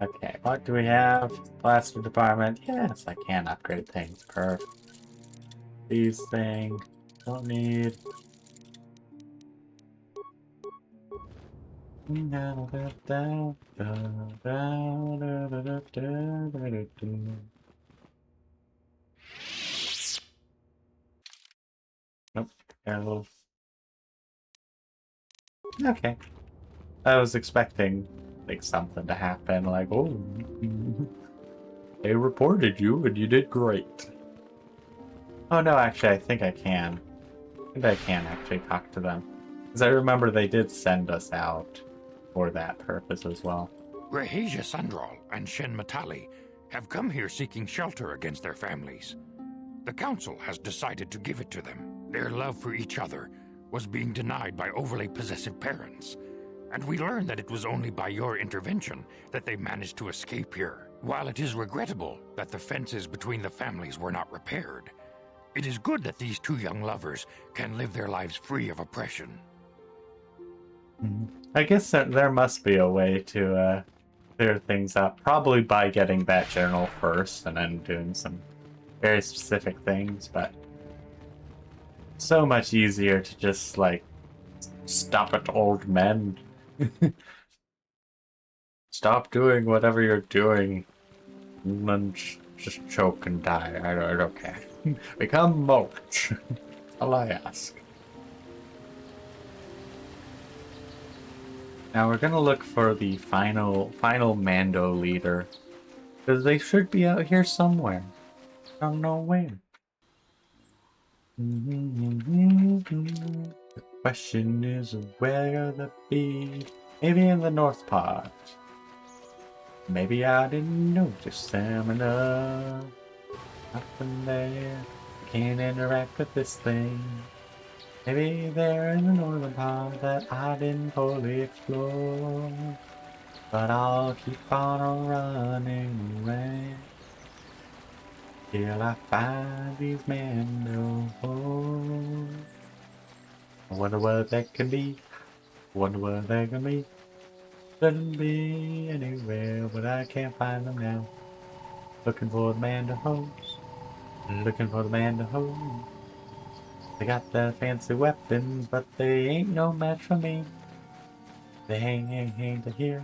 Okay, what do we have? Blaster department. Yes, I can upgrade things. Perfect. These thing. Don't need. Nope. Arrow. Okay. I was expecting like something to happen, like, oh, they reported you and you did great. Oh no, actually, I think I can. I think I can actually talk to them. Because I remember they did send us out for that purpose as well. Rahesia Sandral and Shen Matali have come here seeking shelter against their families. The council has decided to give it to them. Their love for each other was being denied by overly possessive parents. And we learned that it was only by your intervention that they managed to escape here. While it is regrettable that the fences between the families were not repaired, it is good that these two young lovers can live their lives free of oppression. I guess there must be a way to clear things up. Probably by getting that journal first and then doing some very specific things, but so much easier to just, like, stop it, old men. Stop doing whatever you're doing and then just choke and die. I don't care. Become mulch. That's all I ask. Now we're gonna look for the final Mando leader. Because they should be out here somewhere. I don't know where. The question is where they be. Maybe in the north part. Maybe I didn't notice them enough. Nothing there. Can't interact with this thing. Maybe they're in the northern part that I didn't fully explore. But I'll keep on running away till I find these Mandos. I wonder what that could be. Wonder what they can be. Couldn't be anywhere, but I can't find them now. Looking for the Mandos. Looking for the Mandos. They got the fancy weapons, but they ain't no match for me. They ain't here.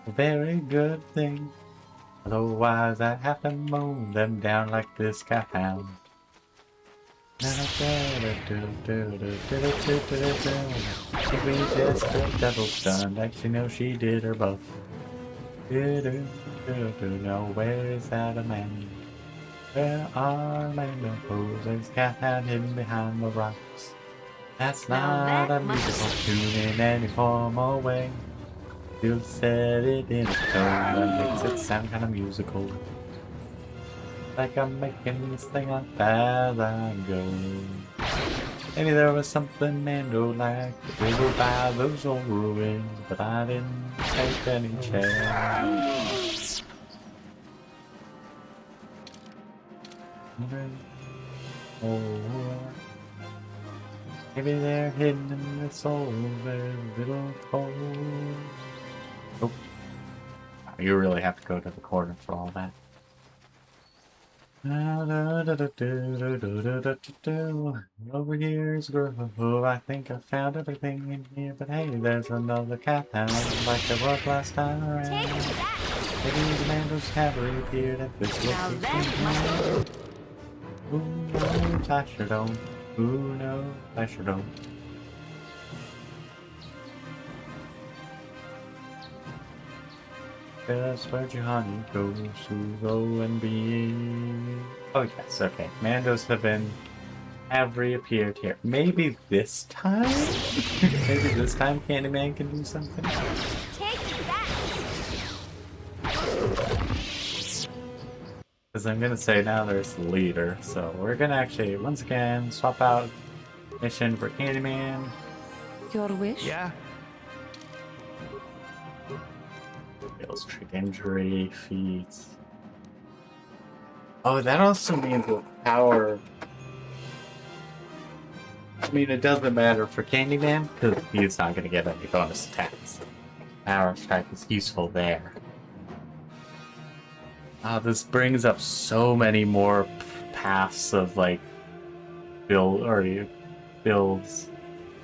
A very good thing. Otherwise, I'd have to mow them down like this cow-hound. Think we just got double stunned. Actually, no, she did her both. No, where is that a man? Where are Mandos? There's a cat hidden behind the rocks. That's not a musical tune in any formal way. You said it in a tone that makes it sound kind of musical. Like I'm making this thing up as I go. Maybe there was something Mando-like over by those old ruins, but I didn't take any chance. Oh, maybe they're hidden in this old little hole. Oh, you really have to go to the corner for all that. Over years ago, I think I found everything in here, but hey, there's another cat hound like there was last time around. Maybe the Mando's cavalry appeared at this location. Who knows? I sure don't. Who knows? I sure don't. Just where'd your honey go to go and be? Oh yes, okay. Mandos have reappeared here. Maybe this time? Maybe this time Candyman can do something? Because I'm gonna say now there's the leader, so we're gonna actually, once again, swap out mission for Candyman. Your wish? Yeah? Fails treat injury, feats. Oh, that also means the power. I mean, it doesn't matter for Candyman, because he's not gonna get any bonus attacks. Power attack is useful there. This brings up so many more paths of, like, builds,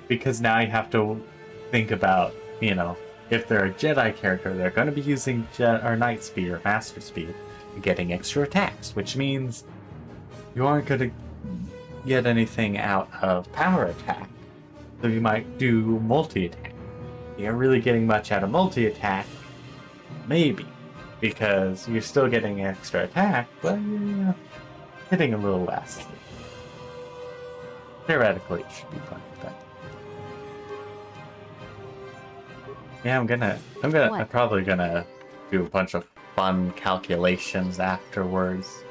because now you have to think about, if they're a Jedi character, they're going to be using Night Speed or Master Speed and getting extra attacks, which means you aren't going to get anything out of power attack. So you might do multi-attack. You're really getting much out of multi-attack, maybe, because you're still getting extra attack, but you're hitting a little less. Theoretically, it should be fun, but yeah, I'm probably gonna do a bunch of fun calculations afterwards.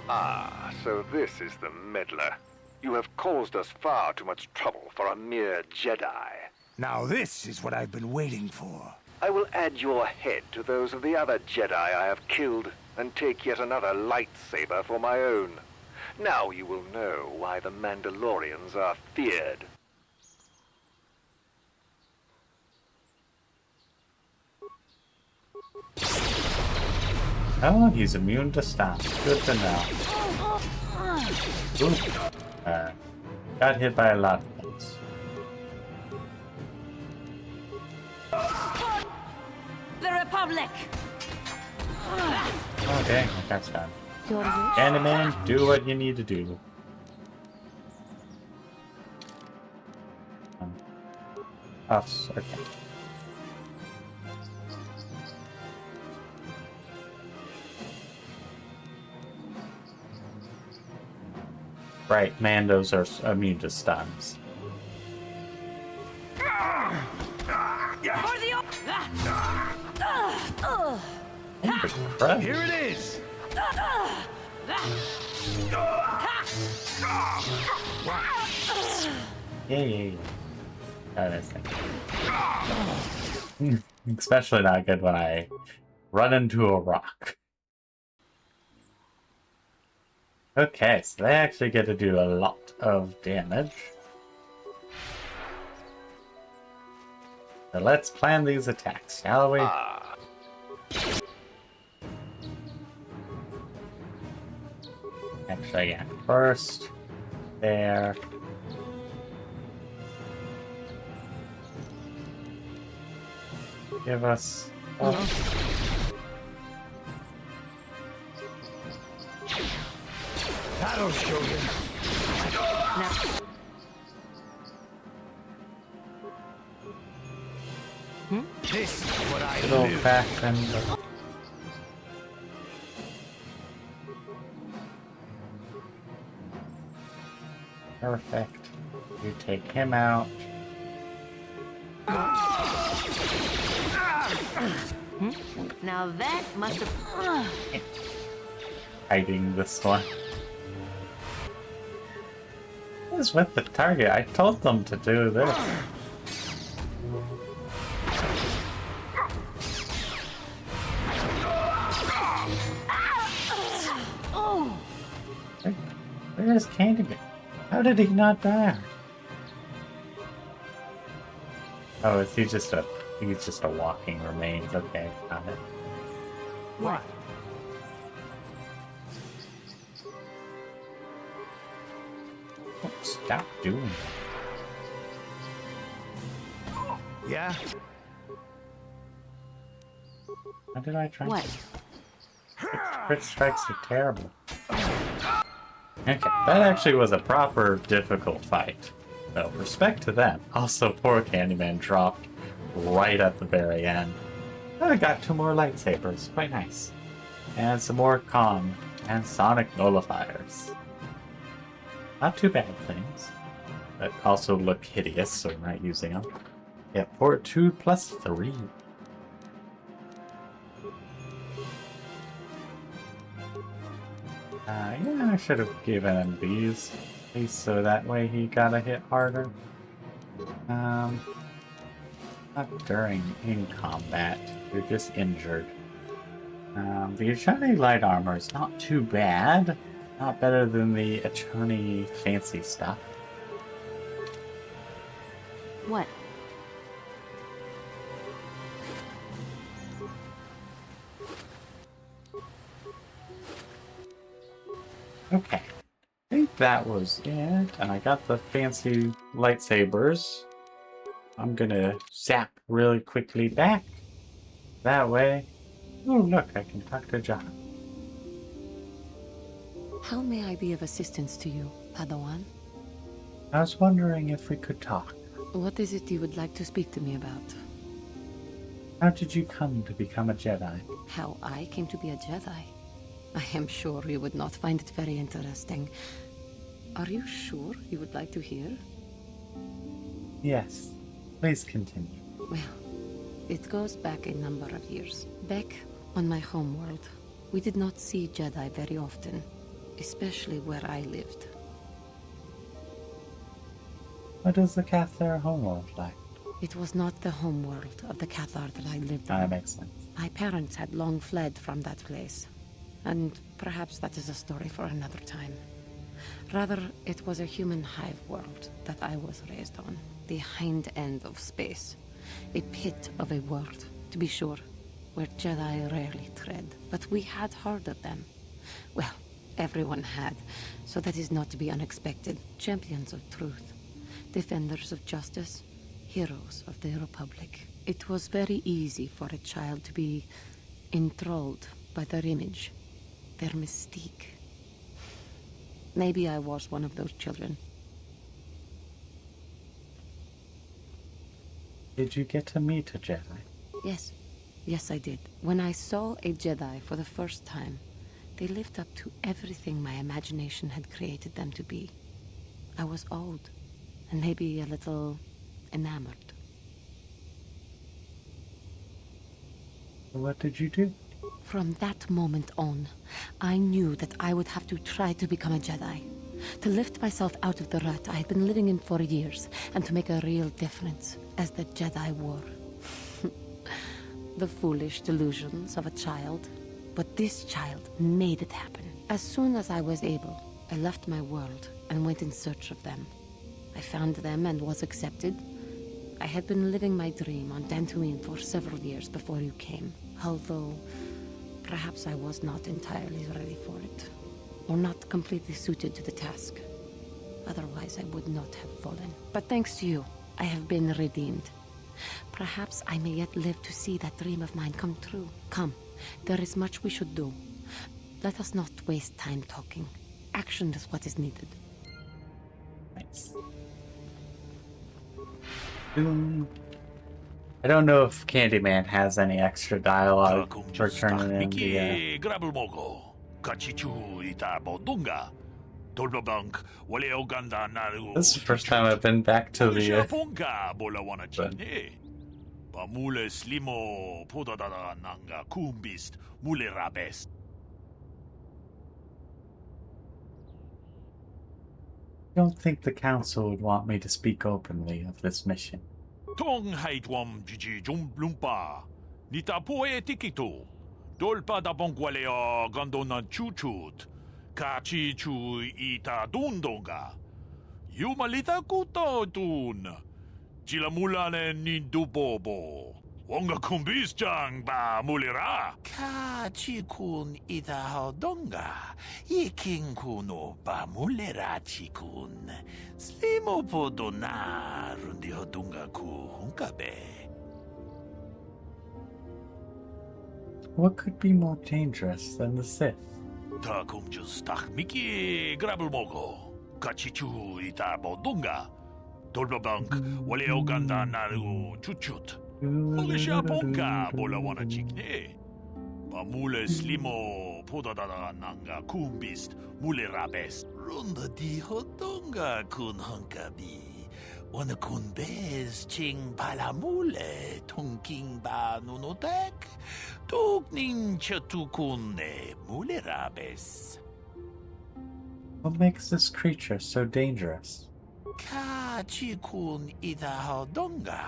Ah, so this is the meddler. You have caused us far too much trouble for a mere Jedi. Now this is what I've been waiting for. I will add your head to those of the other Jedi I have killed, and take yet another lightsaber for my own. Now you will know why the Mandalorians are feared. Oh, he's immune to stun. Good to know. Ooh. Got hit by a lot of things. The Republic! Oh dang, that's done. Candyman, do what you need to do. Oh, okay. Right, Mandos are immune to stuns. Here it is! Yeah. Oh, that's nice. Especially not good when I run into a rock. Okay, so they actually get to do a lot of damage. So let's plan these attacks, shall we? Actually, yeah. First, there. Give us... That'll show you. This is what I Good old live. fashioned. Perfect. You take him out. Now that must have... Hiding this one. What is with the target? I told them to do this. Where is Candyman? How did he not die? Oh, is he just a... He's just a walking remains. Okay, got it. What? Oh, stop doing that. Yeah? How did I try? What? Crit strikes are terrible. Okay, that actually was a proper difficult fight. So, respect to them. Also, poor Candyman dropped right at the very end. I got 2 more lightsabers. Quite nice. And some more Con and Sonic Nullifiers. Not too bad things. But also look hideous, so we're not using them. Yeah, Fortitude plus 3. Yeah, I should have given him these. At least so that way he got a hit harder. Not during in combat. You're just injured. The Eternity Light Armor is not too bad. Not better than the Eternity fancy stuff. What? Okay. I think that was it. And I got the fancy lightsabers. I'm gonna zap really quickly back. That way. Oh, look, I can talk to John. How may I be of assistance to you, Padawan? I was wondering if we could talk. What is it you would like to speak to me about? How did you come to become a Jedi? How I came to be a Jedi? I am sure you would not find it very interesting. Are you sure you would like to hear? Yes. Please continue. Well, it goes back a number of years. Back on my homeworld, we did not see Jedi very often, especially where I lived. What is the Cathar homeworld like? It was not the homeworld of the Cathar that I lived in. That makes sense. My parents had long fled from that place, and perhaps that is a story for another time. Rather, it was a human hive world that I was raised on. The hind end of space. A pit of a world, to be sure, where Jedi rarely tread. But we had heard of them. Well, everyone had, so that is not to be unexpected. Champions of truth, defenders of justice, heroes of the Republic. It was very easy for a child to be enthralled by their image, their mystique. Maybe I was one of those children. Did you get to meet a Jedi? Yes. Yes, I did. When I saw a Jedi for the first time, they lived up to everything my imagination had created them to be. I was awed, and maybe a little enamored. What did you do? From that moment on, I knew that I would have to try to become a Jedi. To lift myself out of the rut I had been living in for years, and to make a real difference, as the Jedi were. The foolish delusions of a child. But this child made it happen. As soon as I was able, I left my world and went in search of them. I found them and was accepted. I had been living my dream on Dantooine for several years before you came, although perhaps I was not entirely ready for it, or not completely suited to the task. Otherwise, I would not have fallen. But thanks to you, I have been redeemed. Perhaps I may yet live to see that dream of mine come true. Come, there is much we should do. Let us not waste time talking. Action is what is needed. Nice. I don't know if Candyman has any extra dialogue for turning in the... This is the first time I've been back to the... I don't think the council would want me to speak openly of this mission. Tong haitwam jiji jum lumpa. Nita poe tikito. Dolpa da bonqualeo gondona chuchut. Kachi chu ita dundonga. Yumalita kuto dun. Chilamulane nindubobo. Wonga kumbis jang ba mulira. Kachi kun ita hodonga. Iking kuno ba mulera chikun. Slimo podona rundi hodunga ku hunkabe. What could be more dangerous than the Sith? Ta kumjus tak miki grabul mogo. Kachichu ita bodunga. Dolbabank wale oganda naru chuchut. Ogisha ponka bola wana chikne. Pamule slimo podadada nanga kumbist mule rabest. Runda di hodonga kun hunkabi. Wana kun bez ching palamule tunking ba nunotek. Tuknin chatukune mule rabes. What makes this creature so dangerous? Kachikun ida hodonga.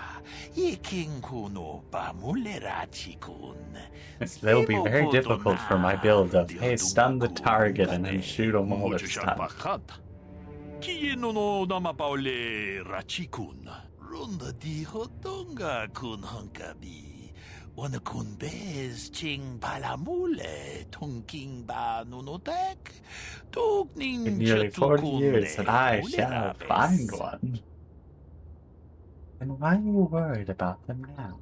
Iking kuno ba mule rachikun. It'll be very difficult for my build of, hey, stun the target and then shoot them all this time. Kieno no namapaule rachikun. Runda di hodonga kun hunkabi. Wanakunbez ching palamule tongking ba nunotek tugning In nearly 40 years that I shall find mulirabes. one. And why are you worried about them now?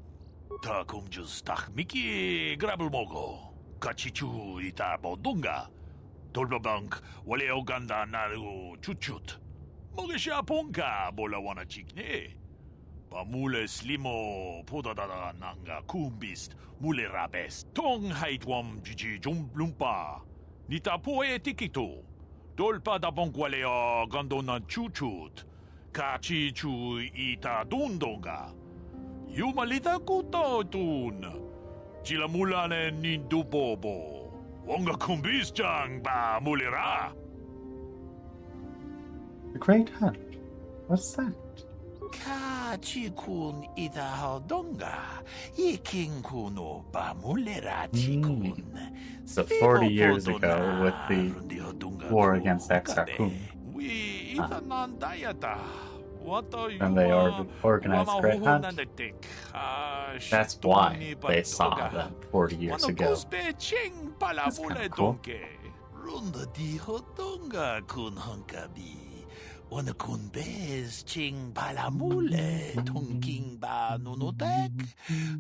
Ta kumjus tak miki grabul mogo. Kachichu ita bodunga. Tolbabank wale oganda naru chuchut. Mogesha ponka bola wana chikne. Pamule slimo podadada nanga kumbist mule rabes. Tong haitwam jiji jumblumpa. Nita poe tikito. Dolpa da bonkwalea gandona chuchut. Kachi chu ita dundonga. Yumalita kuto tun. Chilamulane nindubobo. Wonga kumbis jang ba mulera. The Great Hunt? What's that? Kachi kun ita hodonga. Iking kuno ba mulera chikun. So 40 years ago with the war against Exarchum. We ita nandayata. And they organized Great Hunt. That's why they saw them 40 years ago. That's kind of cool. Runda di hodonga kun hunkabi. Wana kun bez ching palamule tongking ba nunotek.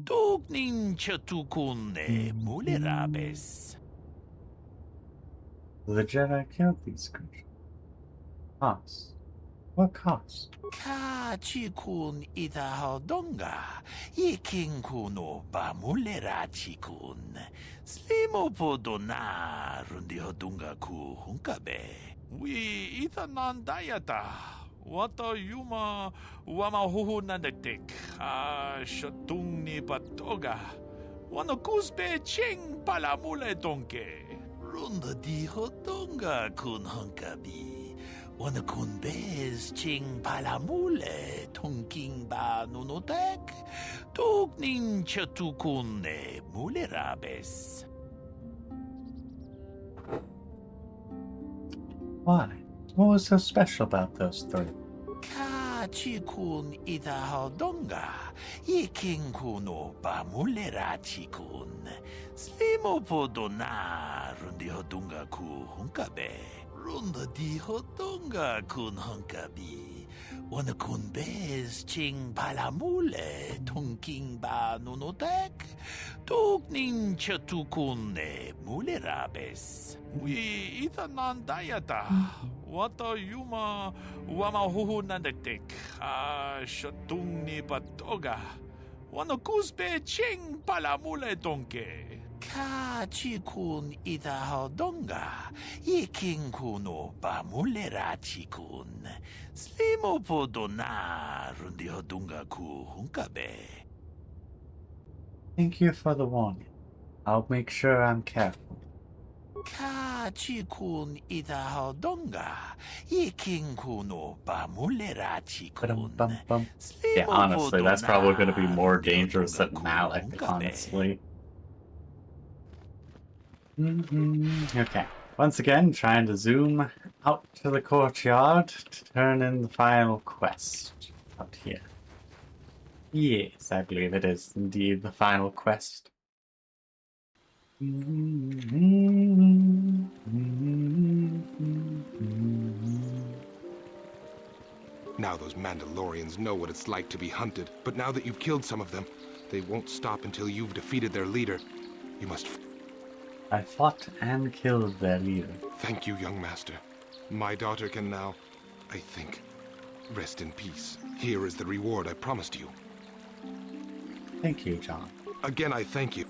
Tugning chatukune mulerabes. The Jedi killed these creatures. Cost. What cost? Kachi kun ita hodonga. Iking kuno ba mulera chikun. Slimo podona rundi hodunga ku hunkabe. We ita nandayata. Wata yuma wama huhu nandetik. Shatung ni patoga. Wano kuspe ching palamule donke. Runda di hodonga kun hunkabi. Wana kun bez ching palamule tongking ba nunotek. Tugning chatukune mulerabes. Why? What was so special about those three? Kachi kun ita hodonga. Iking kuno ba mulera chikun. Slimo podona rundi hodunga ku hunkabe. Runda di hodonga kun hunkabi. Wana kun bez ching palamule tongking ba nunotek. Tugning chatukune mulerabes. We ita nandayata. Wata yuma wama huhu nandetik. Shatung ni patoga. Wano kuspe ching palamule donke. Kachi kun ita hodonga. Iking kuno ba mulera chikun. Slimo podona rundi hodunga ku hunkabe. Thank you for the warning. I'll make sure I'm careful. Kachi kun ita hodonga. Iking kuno ba mulera chikun. Yeah, honestly, that's probably going to be more dangerous than Malik, honestly. Okay. Once again, trying to zoom out to the courtyard to turn in the final quest out here. Yes, I believe it is indeed the final quest. Now those Mandalorians know what it's like to be hunted, but now that you've killed some of them, they won't stop until you've defeated their leader. You must... I fought and killed their leader. Thank you, young master. My daughter can now, I think, rest in peace. Here is the reward I promised you. Thank you, John. Again, I thank you.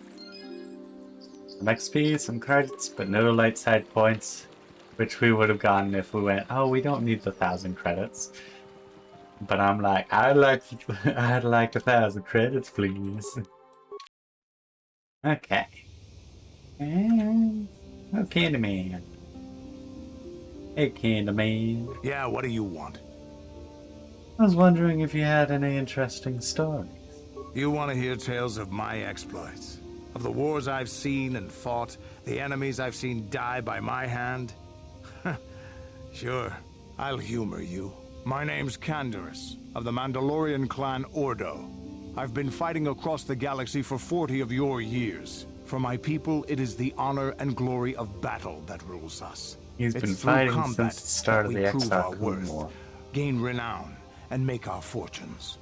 Some XP, some credits, but no light side points, which we would have gotten if we went, oh, we don't need the 1,000 credits. But I'm like, I'd like 1,000 credits, please. Okay. Oh, Candyman. Hey, Candyman. Yeah, what do you want? I was wondering if you had any interesting stories. You want to hear tales of my exploits? Of the wars I've seen and fought, the enemies I've seen die by my hand? Sure, I'll humor you. My name's Canderous, of the Mandalorian clan Ordo. I've been fighting across the galaxy for 40 of your years. For my people, it is the honor and glory of battle that rules us. He's It's been through fighting combat since the start that of we the prove our Exarch worth, War. gain renown, and make our fortunes.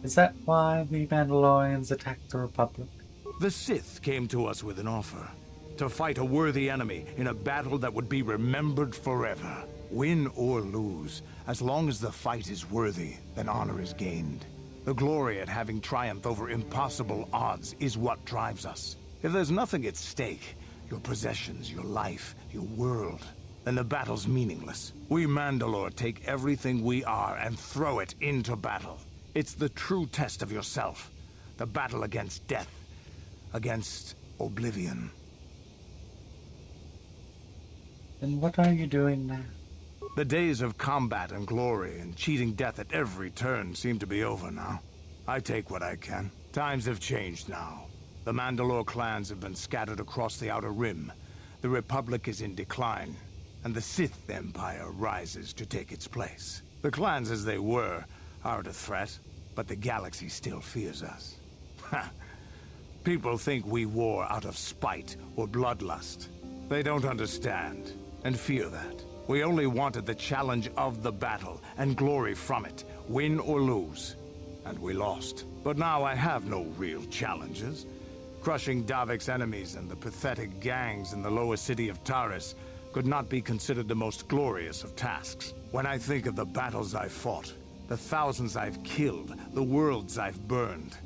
Is that why the Mandalorians attacked the Republic? The Sith came to us with an offer. To fight a worthy enemy in a battle that would be remembered forever. Win or lose, as long as the fight is worthy, then honor is gained. The glory at having triumphed over impossible odds is what drives us. If there's nothing at stake, your possessions, your life, your world, then the battle's meaningless. We Mandalore take everything we are and throw it into battle. It's the true test of yourself. The battle against death. Against oblivion. And what are you doing now? The days of combat and glory and cheating death at every turn seem to be over now. I take what I can. Times have changed now. The Mandalore clans have been scattered across the Outer Rim. The Republic is in decline, and the Sith Empire rises to take its place. The clans as they were aren't a threat, but the galaxy still fears us. People think we war out of spite or bloodlust. They don't understand, and fear that. We only wanted the challenge of the battle, and glory from it, win or lose. And we lost. But now I have no real challenges. Crushing Davik's enemies and the pathetic gangs in the lower city of Taris could not be considered the most glorious of tasks. When I think of the battles I've fought, the thousands I've killed, the worlds I've burned,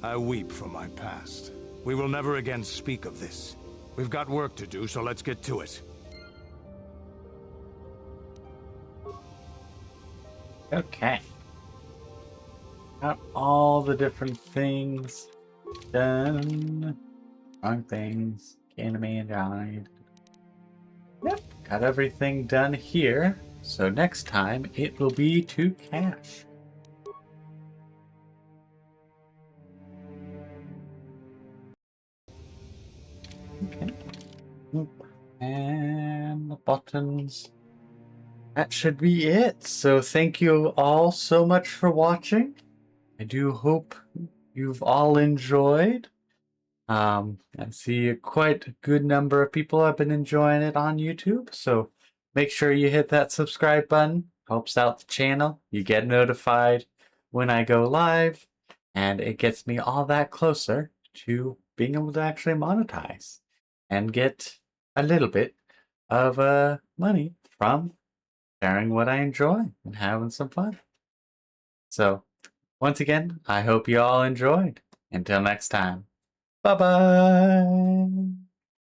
I weep for my past. We will never again speak of this. We've got work to do, so let's get to it. Okay. Got all the different things done. Wrong things. Anime and died. Yep. Got everything done here. So next time it will be to cash. Okay. And the buttons. That should be it. So thank you all so much for watching. I do hope you've all enjoyed. I see quite a good number of people have been enjoying it on YouTube. So make sure you hit that subscribe button. Helps out the channel. You get notified when I go live. And it gets me all that closer to being able to actually monetize. And get a little bit of money from sharing what I enjoy and having some fun. So, once again, I hope you all enjoyed. Until next time, bye-bye!